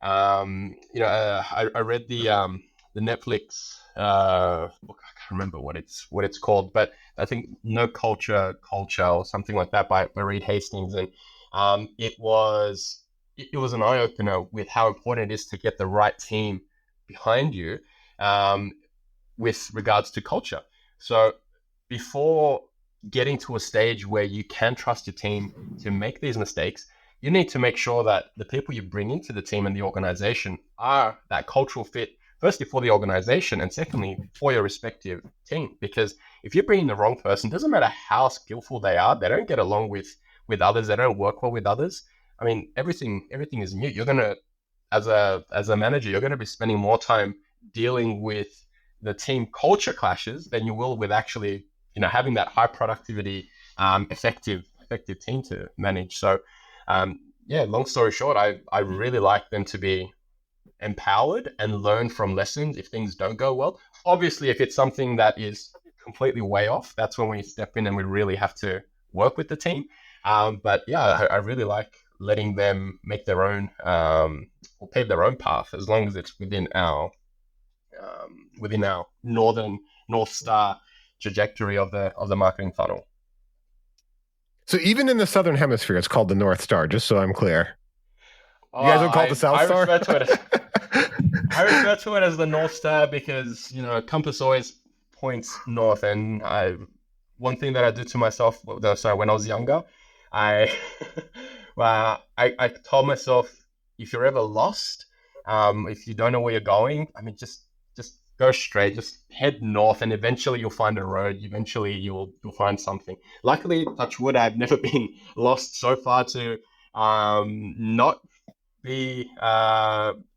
I read the Netflix book. I can't remember what it's called, but I think No Culture or something like that by Reed Hastings, and it was an eye opener with how important it is to get the right team behind you with regards to culture. So before getting to a stage where you can trust your team to make these mistakes, you need to make sure that the people you bring into the team and the organization are that cultural fit, firstly for the organization, and secondly for your respective team. Because if you're bringing the wrong person, doesn't matter how skillful they are, they don't get along with others, they don't work well with others. I mean, everything is mute. You're gonna, as a manager, you're gonna be spending more time dealing with the team culture clashes than you will with actually, having that high productivity, effective team to manage. So, long story short, I really like them to be empowered and learn from lessons if things don't go well. Obviously, if it's something that is completely way off, that's when we step in and we really have to work with the team. But yeah, I really like letting them make their own, or pave their own path, as long as it's within our North Star trajectory of the marketing funnel. So even in the Southern Hemisphere, it's called the North Star, just so I'm clear. You guys don't call it the South Star? I refer to it as the North Star because, compass always points north. And one thing that I did to myself, when I was younger, I told myself, if you're ever lost, if you don't know where you're going, I mean, just go straight, just head north, and eventually you'll find a road. Eventually you'll find something. Luckily, touch wood, I've never been lost so far to not be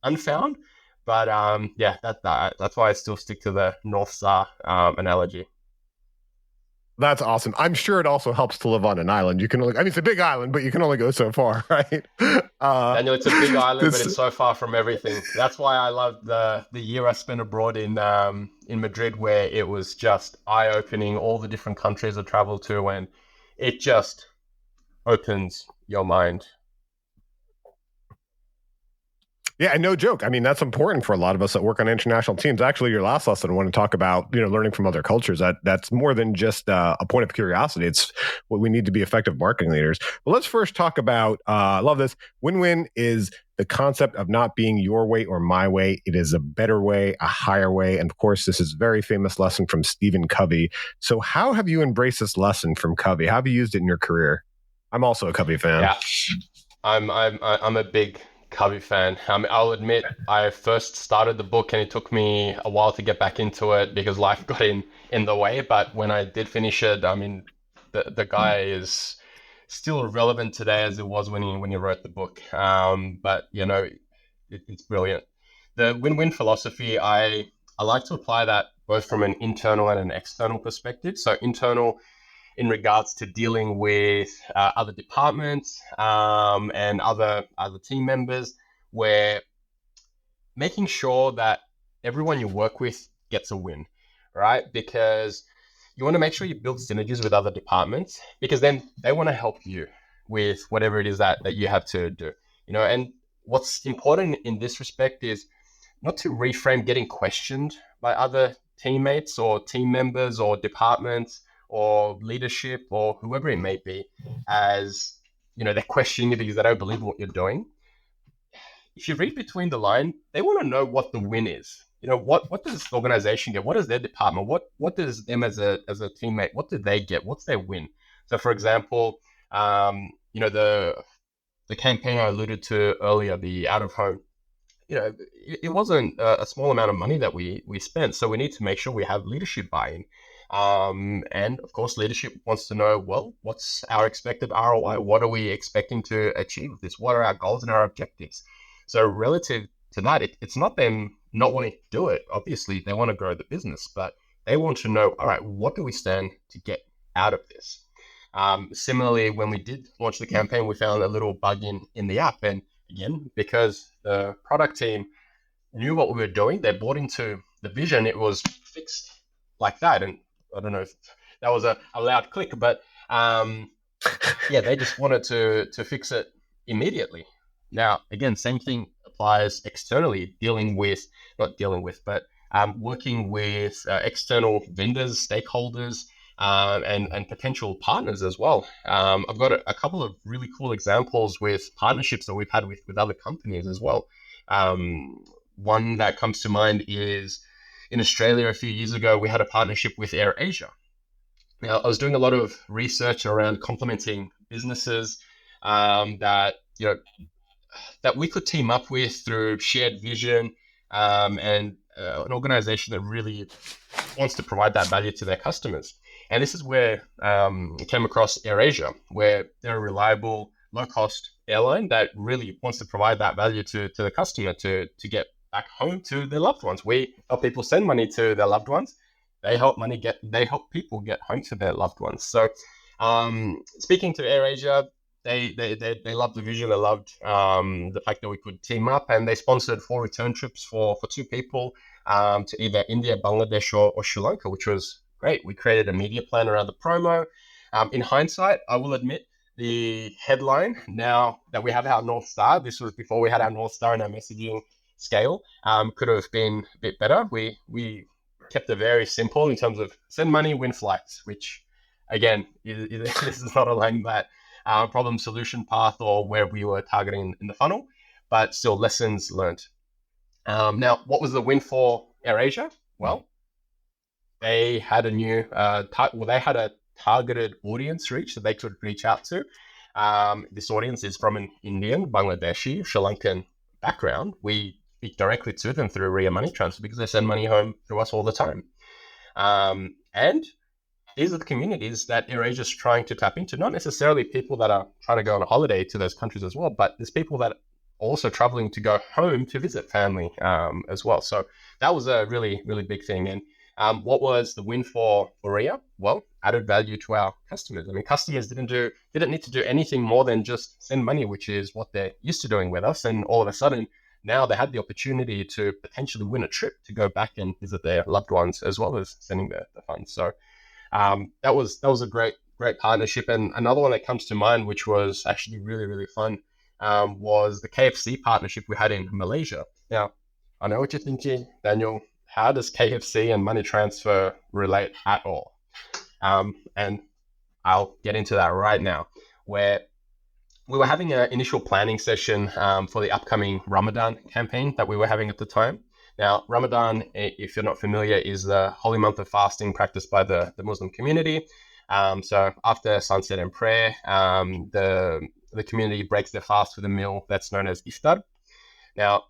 unfound. But that's why I still stick to the North Star analogy. That's awesome. I'm sure it also helps to live on an island. You can only, it's a big island, but you can only go so far, right? Daniel, it's a big island, but it's so far from everything. That's why I loved the year I spent abroad in Madrid, where it was just eye-opening, all the different countries I traveled to, and it just opens your mind. Yeah, and no joke. I mean, that's important for a lot of us that work on international teams. Actually, your last lesson, I want to talk about, learning from other cultures. That's more than just a point of curiosity. It's what we need to be effective marketing leaders. But let's first talk about, I love this. Win-win is the concept of not being your way or my way. It is a better way, a higher way. And of course, this is a very famous lesson from Stephen Covey. So how have you embraced this lesson from Covey? How have you used it in your career? I'm also a Covey fan. Yeah, I'm a big Covey fan. I'll admit, I first started the book and it took me a while to get back into it because life got in the way. But when I did finish it, I mean, the guy is still relevant today as it was when he wrote the book. But it's brilliant. The win-win philosophy, I like to apply that both from an internal and an external perspective. So internal in regards to dealing with other departments and other team members, where making sure that everyone you work with gets a win, right? Because you want to make sure you build synergies with other departments, because then they want to help you with whatever it is that you have to do. And what's important in this respect is not to reframe getting questioned by other teammates or team members or departments or leadership or whoever it may be as, they're questioning you because they don't believe what you're doing. If you read between the line, they want to know what the win is. What does this organization get? What does their department? What does them as a teammate? What do they get? What's their win? So, for example, the campaign I alluded to earlier, the out of home it wasn't a small amount of money that we spent. So we need to make sure we have leadership buy-in. And of course, leadership wants to know, well, what's our expected ROI? What are we expecting to achieve with this? What are our goals and our objectives? So relative to that, it's not them not wanting to do it. Obviously, they want to grow the business, but they want to know, all right, what do we stand to get out of this? Similarly, when we did launch the campaign, we found a little bug in the app. And again, because the product team knew what we were doing, they bought into the vision, it was fixed like that. And I don't know if that was a loud click, but they just wanted to fix it immediately. Now, again, same thing applies externally, working with external vendors, stakeholders, and potential partners as well. I've got a couple of really cool examples with partnerships that we've had with other companies as well. One that comes to mind is in Australia a few years ago, we had a partnership with AirAsia. Now, I was doing a lot of research around complementing businesses that we could team up with through shared vision and an organization that really wants to provide that value to their customers. And this is where it came across AirAsia, where they're a reliable, low-cost airline that really wants to provide that value to the customer to get back home to their loved ones. We help people send money to their loved ones. They help people get home to their loved ones. So speaking to AirAsia, they loved the vision. They loved the fact that we could team up, and they sponsored 4 return trips for 2 people to either India, Bangladesh, or Sri Lanka, which was great. We created a media plan around the promo. In hindsight, I will admit the headline, now that we have our North Star, this was before we had our North Star and our messaging scale, could have been a bit better. We kept it very simple in terms of send money, win flights, which again, this is not along that problem solution path or where we were targeting in the funnel, but still lessons learned. Now, what was the win for AirAsia? Well, they had a new they had a targeted audience reach that they could reach out to. This audience is from an Indian, Bangladeshi, Sri Lankan background. We speak directly to them through RIA Money Transfer because they send money home through us all the time. And these are the communities that AirAsia is trying to tap into, not necessarily people that are trying to go on a holiday to those countries as well, but there's people that are also traveling to go home to visit family as well. So that was a really, really big thing. And what was the win for RIA? Well, added value to our customers. I mean, customers didn't need to do anything more than just send money, which is what they're used to doing with us. And all of a sudden, now they had the opportunity to potentially win a trip to go back and visit their loved ones, as well as sending the funds. So that was a great partnership. And another one that comes to mind, which was actually really, really fun, was the KFC partnership we had in Malaysia. Now, I know what you're thinking, Daniel. How does KFC and money transfer relate at all? And I'll get into that right now, where we were having an initial planning session for the upcoming Ramadan campaign that we were having at the time. Now, Ramadan, if you're not familiar, is the holy month of fasting practiced by the Muslim community. So after sunset and prayer, the community breaks their fast with a meal that's known as iftar. Now,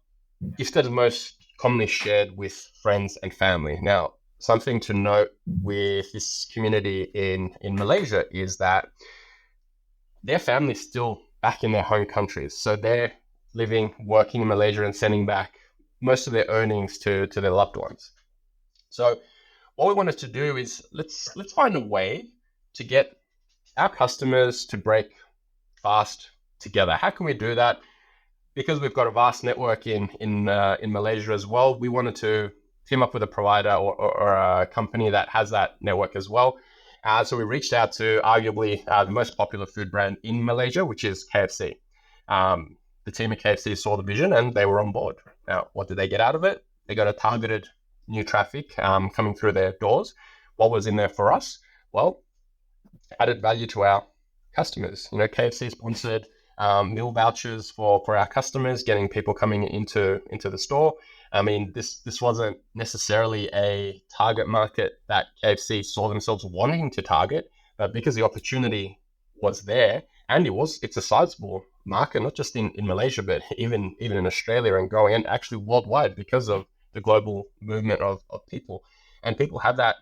iftar is most commonly shared with friends and family. Now, something to note with this community in Malaysia is that their family's still back in their home countries. So they're living, working in Malaysia and sending back most of their earnings to their loved ones. So what we wanted to do is let's find a way to get our customers to break fast together. How can we do that? Because we've got a vast network in Malaysia as well, we wanted to team up with a provider or a company that has that network as well. So we reached out to arguably the most popular food brand in Malaysia, which is KFC. The team at KFC saw the vision and they were on board. Now, what did they get out of it? They got a targeted new traffic coming through their doors. What was in there for us? Well, added value to our customers. KFC sponsored meal vouchers for our customers, getting people coming into the store. I mean, this wasn't necessarily a target market that KFC saw themselves wanting to target, but because the opportunity was there, and it's a sizable market, not just in Malaysia, but even in Australia and growing, and actually worldwide, because of the global movement of people. And people have that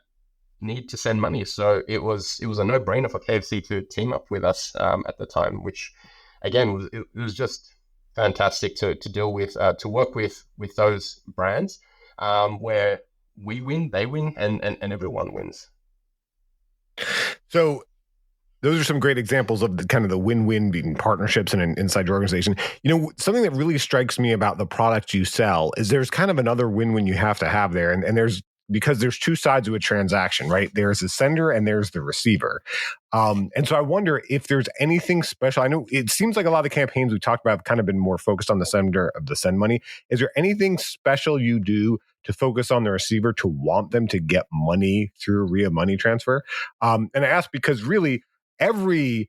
need to send money. So it was a no-brainer for KFC to team up with us at the time, which again it was just fantastic to deal with, to work with those brands, where we win, they win, and everyone wins. So those are some great examples of the kind of the win-win between partnerships and inside your organization. Something that really strikes me about the product you sell is there's kind of another win-win you have to have there. And there's, because there's two sides of a transaction, right? There's the sender and there's the receiver. And so I wonder if there's anything special. I know it seems like a lot of the campaigns we talked about have kind of been more focused on the sender of the send money. Is there anything special you do to focus on the receiver to want them to get money through RIA Money Transfer? And I ask because really every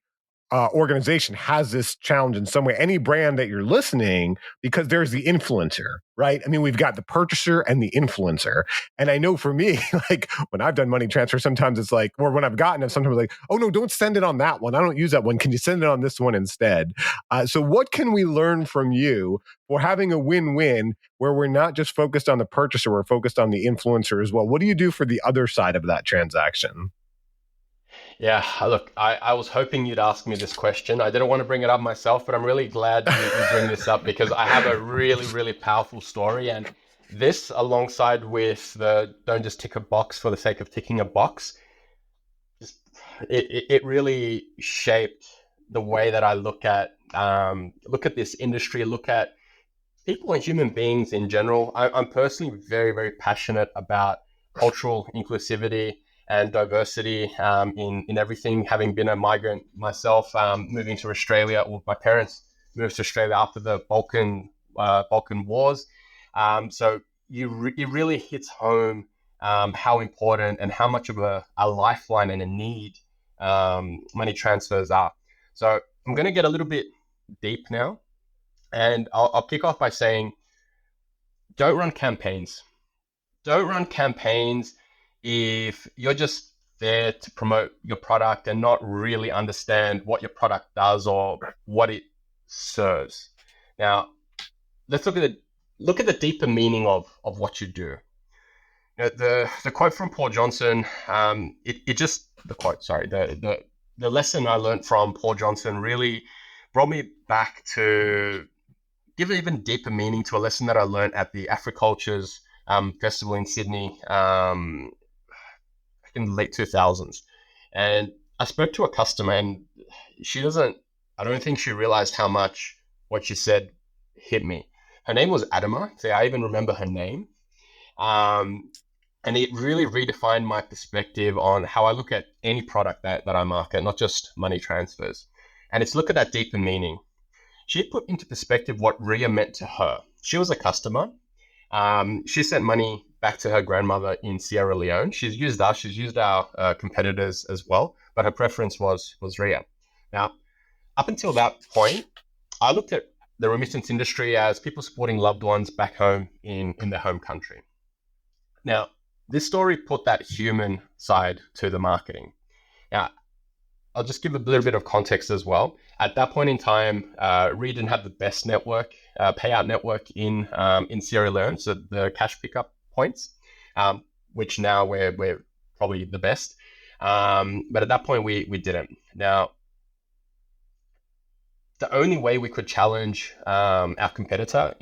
organization has this challenge in some way. Any brand that you're listening, because there's the influencer, right? I mean, we've got the purchaser and the influencer. And I know for me, like when I've done money transfer, sometimes it's like, or when I've gotten it, sometimes like, oh no, don't send it on that one. I don't use that one. Can you send it on this one instead? So what can we learn from you for having a win-win where we're not just focused on the purchaser, we're focused on the influencer as well? What do you do for the other side of that transaction? Yeah, look, I was hoping you'd ask me this question. I didn't want to bring it up myself, but I'm really glad you bring this up, because I have a really, really powerful story. And this, alongside with the don't just tick a box for the sake of ticking a box, just, it really shaped the way that I look at this industry, look at people and human beings in general. I'm personally very, very passionate about cultural inclusivity and diversity in everything. Having been a migrant myself, moving to Australia, well, my parents moved to Australia after the Balkan Wars. So it really hits home how important and how much of a lifeline and a need money transfers are. So I'm going to get a little bit deep now, and I'll kick off by saying, don't run campaigns. Don't run campaigns if you're just there to promote your product and not really understand what your product does or what it serves. Now, let's look at the deeper meaning of what you do. The quote from Paul Johnson, the lesson I learned from Paul Johnson really brought me back to give an even deeper meaning to a lesson that I learned at the Africultures festival in Sydney in the late 2000s. And I spoke to a customer, and I don't think she realized how much what she said hit me. Her name was Adama. So I even remember her name. And it really redefined my perspective on how I look at any product that I market, not just money transfers. And it's look at that deeper meaning. She put into perspective what RIA meant to her. She was a customer. She sent money back to her grandmother in Sierra Leone. She's used our competitors as well, but her preference was RIA. Now, up until that point, I looked at the remittance industry as people supporting loved ones back home in their home country. Now, this story put that human side to the marketing. Now, I'll just give a little bit of context as well. At that point in time, RIA didn't have the best payout network in Sierra Leone, so the cash pickup points, which now we're probably the best. But at that point, we didn't. Now, the only way we could challenge our competitor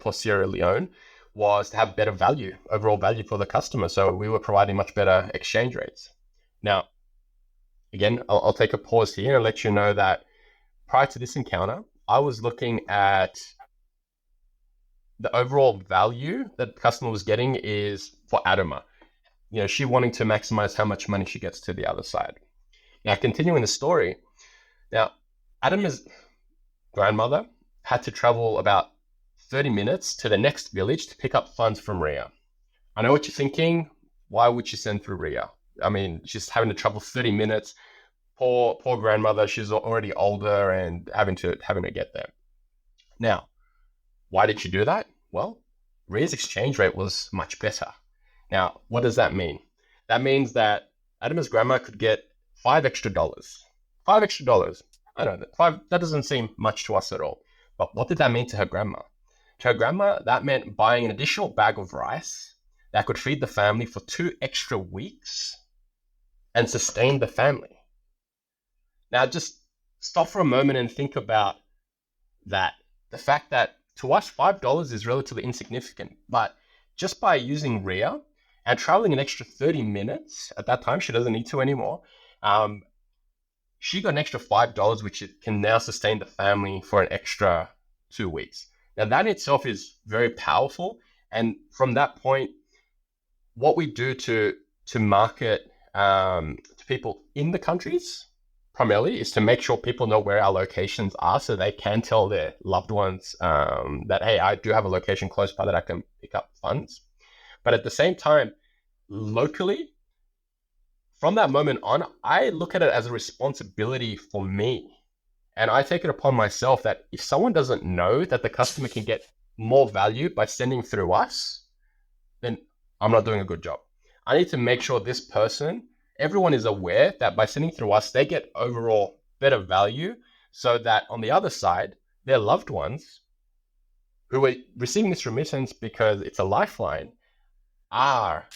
for Sierra Leone was to have better overall value for the customer. So we were providing much better exchange rates. Now, again, I'll take a pause here and let you know that prior to this encounter, I was looking at the overall value that the customer was getting is for Adama. She wanting to maximize how much money she gets to the other side. Now, continuing the story, now, Adama's grandmother had to travel about 30 minutes to the next village to pick up funds from RIA. I know what you're thinking. Why would she send through RIA? I mean, she's having to travel 30 minutes. Poor grandmother, she's already older and having to get there. Now, why did she do that? Well, RIA's exchange rate was much better. Now, what does that mean? That means that Adama's grandma could get $5 extra. $5 extra. I don't know, five, that doesn't seem much to us at all. But what did that mean to her grandma? To her grandma, that meant buying an additional bag of rice that could feed the family for 2 extra weeks and sustain the family. Now, just stop for a moment and think about that. The fact that to us, $5 is relatively insignificant, but just by using RIA and traveling an extra 30 minutes at that time, she doesn't need to anymore. She got an extra $5, which it can now sustain the family for an extra 2 weeks. Now, that in itself is very powerful. And from that point, what we do to market to people in the countries primarily is to make sure people know where our locations are so they can tell their loved ones that, hey, I do have a location close by that I can pick up funds. But at the same time, locally, from that moment on, I look at it as a responsibility for me. And I take it upon myself that if someone doesn't know that the customer can get more value by sending through us, then I'm not doing a good job. I need to make sure this person, everyone is aware that by sending through us, they get overall better value so that on the other side, their loved ones who are receiving this remittance because it's a lifeline are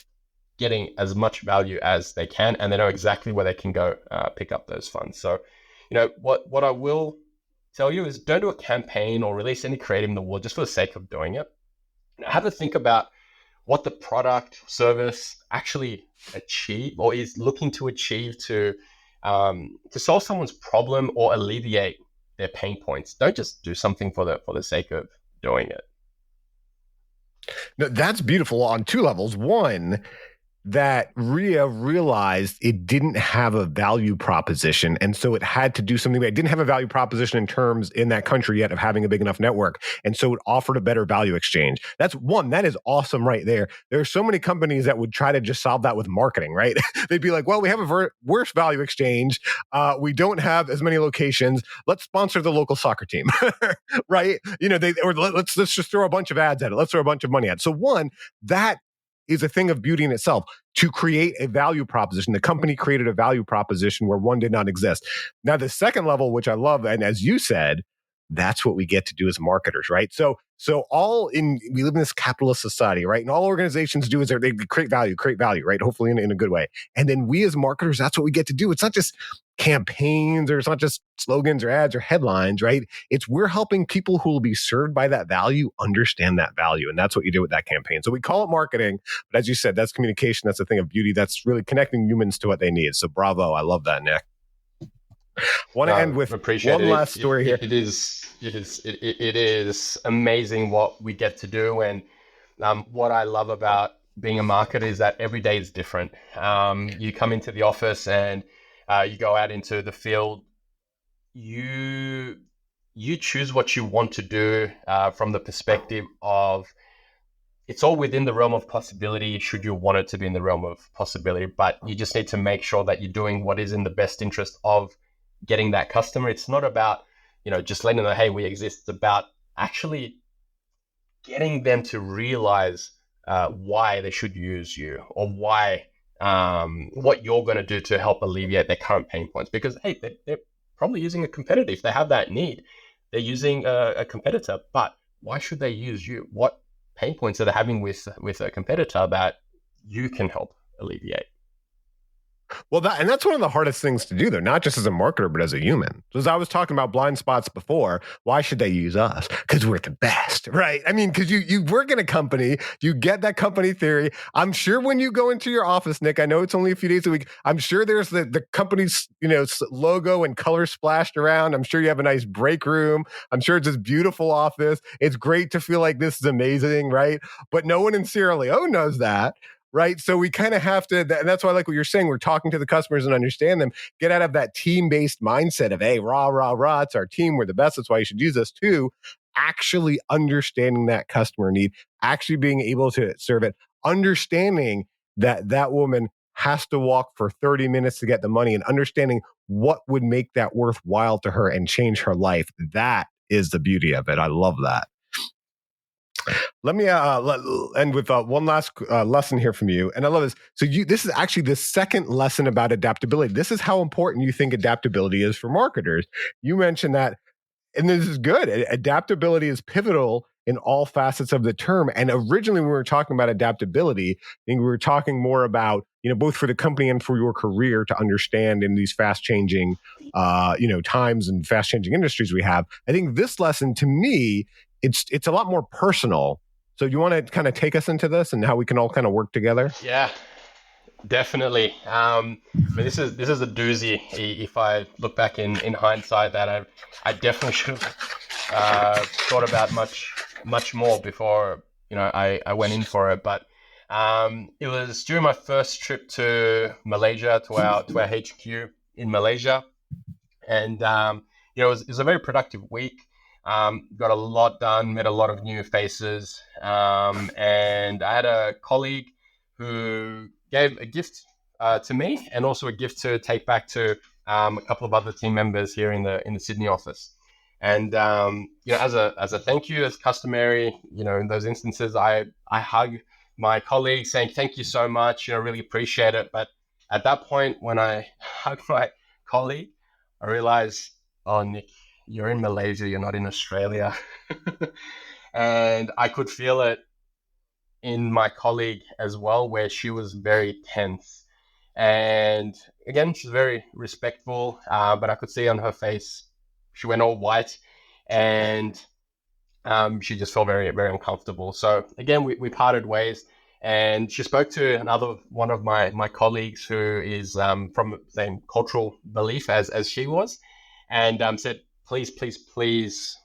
getting as much value as they can, and they know exactly where they can go pick up those funds. So, what I will tell you is don't do a campaign or release any creative in the world just for the sake of doing it. Have to think about what the product service actually achieve or is looking to achieve to solve someone's problem or alleviate their pain points. Don't just do something for the sake of doing it. No, that's beautiful on two levels. One, that RIA realized it didn't have a value proposition. And so it had to do something that didn't have a value proposition in terms in that country yet of having a big enough network. And so it offered a better value exchange. That's one, that is awesome right there. There are so many companies that would try to just solve that with marketing, right? They'd be like, well, we have a worse value exchange. We don't have as many locations. Let's sponsor the local soccer team, right? Let's just throw a bunch of ads at it. Let's throw a bunch of money at it. So one, that is a thing of beauty in itself to create a value proposition. The company created a value proposition where one did not exist. Now, the second level, which I love, and as you said, that's what we get to do as marketers, right? So we live in this capitalist society, right? And all organizations do is they create value, right? Hopefully in a good way. And then we as marketers, that's what we get to do. It's not just campaigns or it's not just slogans or ads or headlines, right? It's we're helping people who will be served by that value understand that value. And that's what you do with that campaign. So we call it marketing, but as you said, that's communication. That's a thing of beauty. That's really connecting humans to what they need. So bravo. I love that, Nick. Want to end with one last story here. It is amazing what we get to do. And what I love about being a marketer is that every day is different. You come into the office and you go out into the field. You choose what you want to do from the perspective of it's all within the realm of possibility should you want it to be in the realm of possibility. But you just need to make sure that you're doing what is in the best interest of getting that customer. It's not about, just letting them know, hey, we exist. It's about actually getting them to realize why they should use you or why, what you're going to do to help alleviate their current pain points. Because, hey, they're probably using a competitor. If they have that need, they're using a competitor. But why should they use you? What pain points are they having with a competitor that you can help alleviate? Well, that's one of the hardest things to do, though, not just as a marketer, but as a human. So as I was talking about blind spots before, why should they use us? Because we're the best, right? I mean, because you work in a company, you get that company theory. I'm sure when you go into your office, Nick, I know it's only a few days a week. I'm sure there's the company's logo and color splashed around. I'm sure you have a nice break room. I'm sure it's this beautiful office. It's great to feel like this is amazing, right? But no one in Sierra Leone knows that. Right. So we kind of have to, and that's why I like what you're saying. We're talking to the customers and understand them, get out of that team-based mindset of, hey, rah, rah, rah, it's our team. We're the best. That's why you should use us too. Actually understanding that customer need, actually being able to serve it, understanding that woman has to walk for 30 minutes to get the money and understanding what would make that worthwhile to her and change her life. That is the beauty of it. I love that. Let me end with one last lesson here from you. And I love this. So this is actually the second lesson about adaptability. This is how important you think adaptability is for marketers. You mentioned that, and this is good. Adaptability is pivotal in all facets of the term. And originally, when we were talking about adaptability, I think we were talking more about, both for the company and for your career to understand in these fast changing, times and fast changing industries we have. I think this lesson, to me, it's a lot more personal. So you want to kind of take us into this and how we can all kind of work together? Yeah, definitely. This is a doozy. If I look back in hindsight, that I definitely should have thought about much more before I went in for it. But it was during my first trip to Malaysia, to our HQ in Malaysia, and it was a very productive week. Got a lot done, met a lot of new faces, and I had a colleague who gave a gift to me, and also a gift to take back to a couple of other team members here in the Sydney office. And as a thank you, as customary, in those instances, I hug my colleague, saying thank you so much, really appreciate it. But at that point, when I hugged my colleague, I realized, oh, Nick, you're in Malaysia, you're not in Australia. And I could feel it in my colleague as well, where she was very tense. And again, she's very respectful, but I could see on her face, she went all white, and she just felt very, very uncomfortable. So again, we parted ways, and she spoke to another one of my colleagues who is from the same cultural belief as she was, and said, please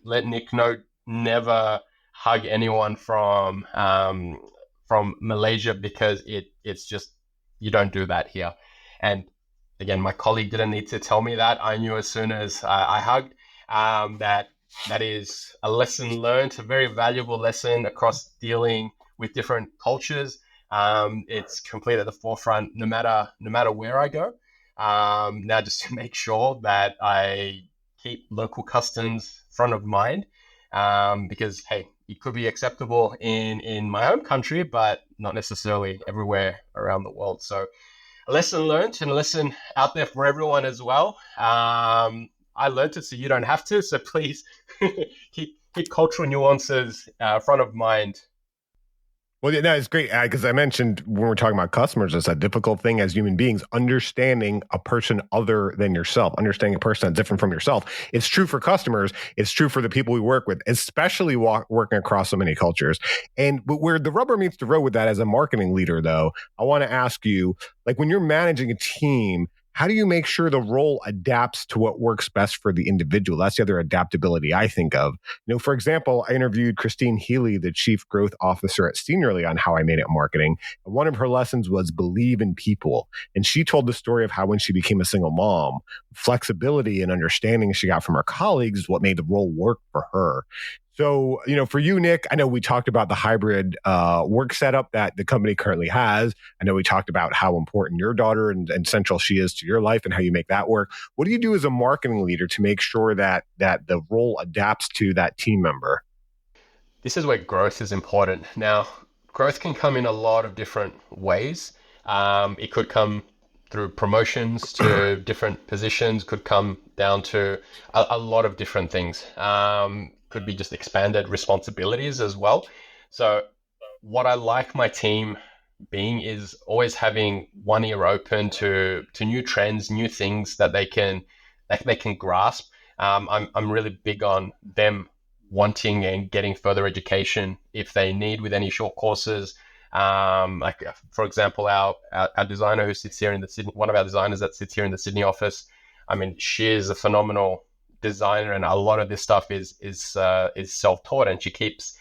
let Nick know, never hug anyone from Malaysia, because it's just, you don't do that here. And again, my colleague didn't need to tell me that. I knew as soon as I hugged that is a lesson learned, a very valuable lesson across dealing with different cultures. It's completely at the forefront, no matter where I go. Now, just to make sure that I keep local customs front of mind, because hey, it could be acceptable in my home country, but not necessarily everywhere around the world. So a lesson learned, and a lesson out there for everyone as well. I learned it, so you don't have to. So please keep cultural nuances front of mind. Well, yeah, no, it's great, because I mentioned when we're talking about customers, it's a difficult thing as human beings, understanding a person other than yourself, understanding a person that's different from yourself. It's true for customers. It's true for the people we work with, especially working across so many cultures. But where the rubber meets the road with that as a marketing leader, though, I want to ask you, like when you're managing a team, how do you make sure the role adapts to what works best for the individual? That's the other adaptability I think of. For example, I interviewed Christine Healy, the Chief Growth Officer at Seniorly, on How I Made It Marketing. And one of her lessons was believe in people. And she told the story of how when she became a single mom, flexibility and understanding she got from her colleagues is what made the role work for her. So, for you, Nick, I know we talked about the hybrid work setup that the company currently has. I know we talked about how important your daughter and central she is to your life and how you make that work. What do you do as a marketing leader to make sure that the role adapts to that team member? This is where growth is important. Now, growth can come in a lot of different ways. It could come through promotions to different positions, could come down to a lot of different things. Could be just expanded responsibilities as well. So what I like my team being is always having one ear open to new trends, new things that they can grasp. I'm really big on them wanting and getting further education if they need with any short courses. Like for example, our designer who sits here in the Sydney, one of our designers that sits here in the Sydney office. I mean, she is a phenomenal designer, and a lot of this stuff is self-taught, and she keeps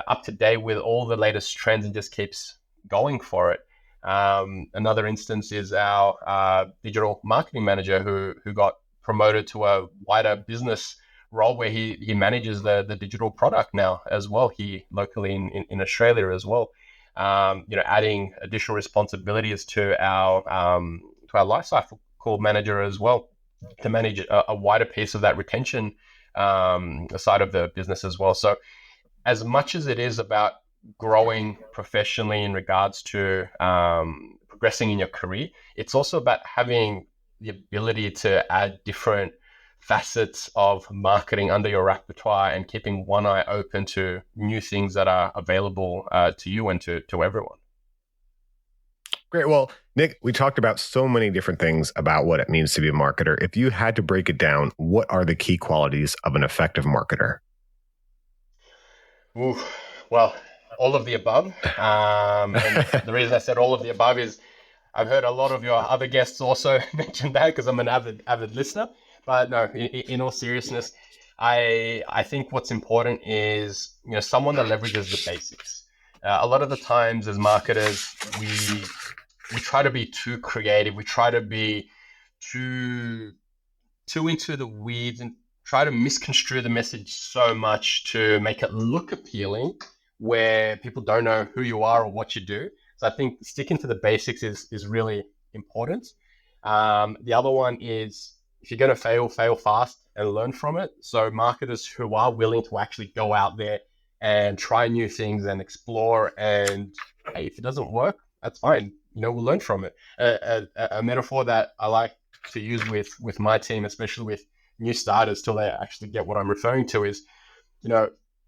up to date with all the latest trends and just keeps going for it. Another instance is our digital marketing manager who got promoted to a wider business role where he manages the digital product now as well, here locally in Australia as well. Adding additional responsibilities to our lifecycle manager as well, to manage a wider piece of that retention side of the business as well. So as much as it is about growing professionally in regards to progressing in your career, it's also about having the ability to add different facets of marketing under your repertoire and keeping one eye open to new things that are available to you and to everyone. Great. Well, Nick, we talked about so many different things about what it means to be a marketer. If you had to break it down, what are the key qualities of an effective marketer? Ooh, well, all of the above. And the reason I said all of the above is I've heard a lot of your other guests also mention that because I'm an avid listener. But no, in all seriousness, I think what's important is someone that leverages the basics. A lot of the times as marketers, we try to be too creative. We try to be too into the weeds and try to misconstrue the message so much to make it look appealing where people don't know who you are or what you do. So I think sticking to the basics is really important. The other one is if you're going to fail fast and learn from it. So marketers who are willing to actually go out there and try new things and explore, and hey, if it doesn't work, that's fine. We'll learn from it. A metaphor that I like to use with my team, especially with new starters till they actually get what I'm referring to, is,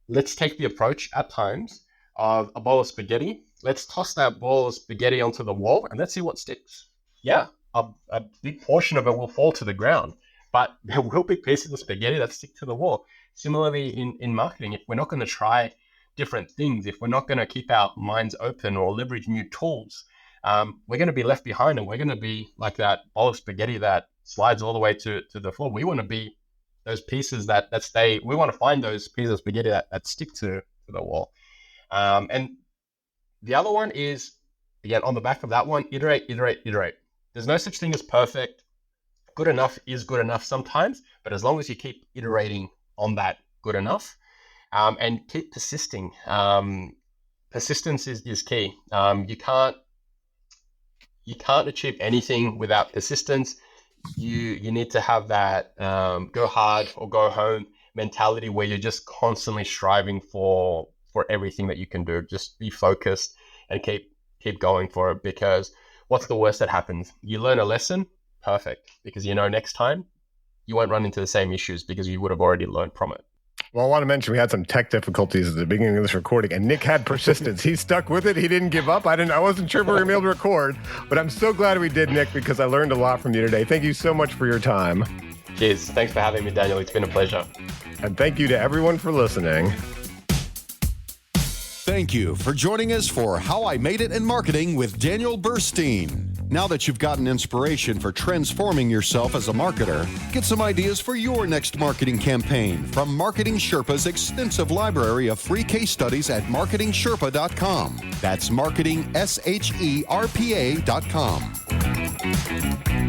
let's take the approach at times of a bowl of spaghetti. Let's toss that bowl of spaghetti onto the wall and let's see what sticks. Yeah, a big portion of it will fall to the ground, but there will be pieces of spaghetti that stick to the wall. Similarly, in marketing, if we're not going to try different things, if we're not going to keep our minds open or leverage new tools, we're going to be left behind, and we're going to be like that bowl of spaghetti that slides all the way to the floor. We want to be those pieces that stay. We want to find those pieces of spaghetti that stick to the wall. And the other one is, again, on the back of that one, iterate. There's no such thing as perfect. Good enough is good enough sometimes, but as long as you keep iterating on that good enough and keep persisting, persistence is key. You can't achieve anything without persistence. You need to have that go hard or go home mentality where you're just constantly striving for everything that you can do. Just be focused and keep going for it, because what's the worst that happens? You learn a lesson, perfect, because next time you won't run into the same issues because you would have already learned from it. Well, I want to mention we had some tech difficulties at the beginning of this recording, and Nick had persistence. He stuck with it. He didn't give up. I wasn't sure if we were going to be able to record, but I'm so glad we did, Nick, because I learned a lot from you today. Thank you so much for your time. Cheers. Thanks for having me, Daniel. It's been a pleasure. And thank you to everyone for listening. Thank you for joining us for How I Made It in Marketing with Daniel Burstein. Now that you've gotten inspiration for transforming yourself as a marketer, get some ideas for your next marketing campaign from Marketing Sherpa's extensive library of free case studies at marketingsherpa.com. That's marketingsherpa.com.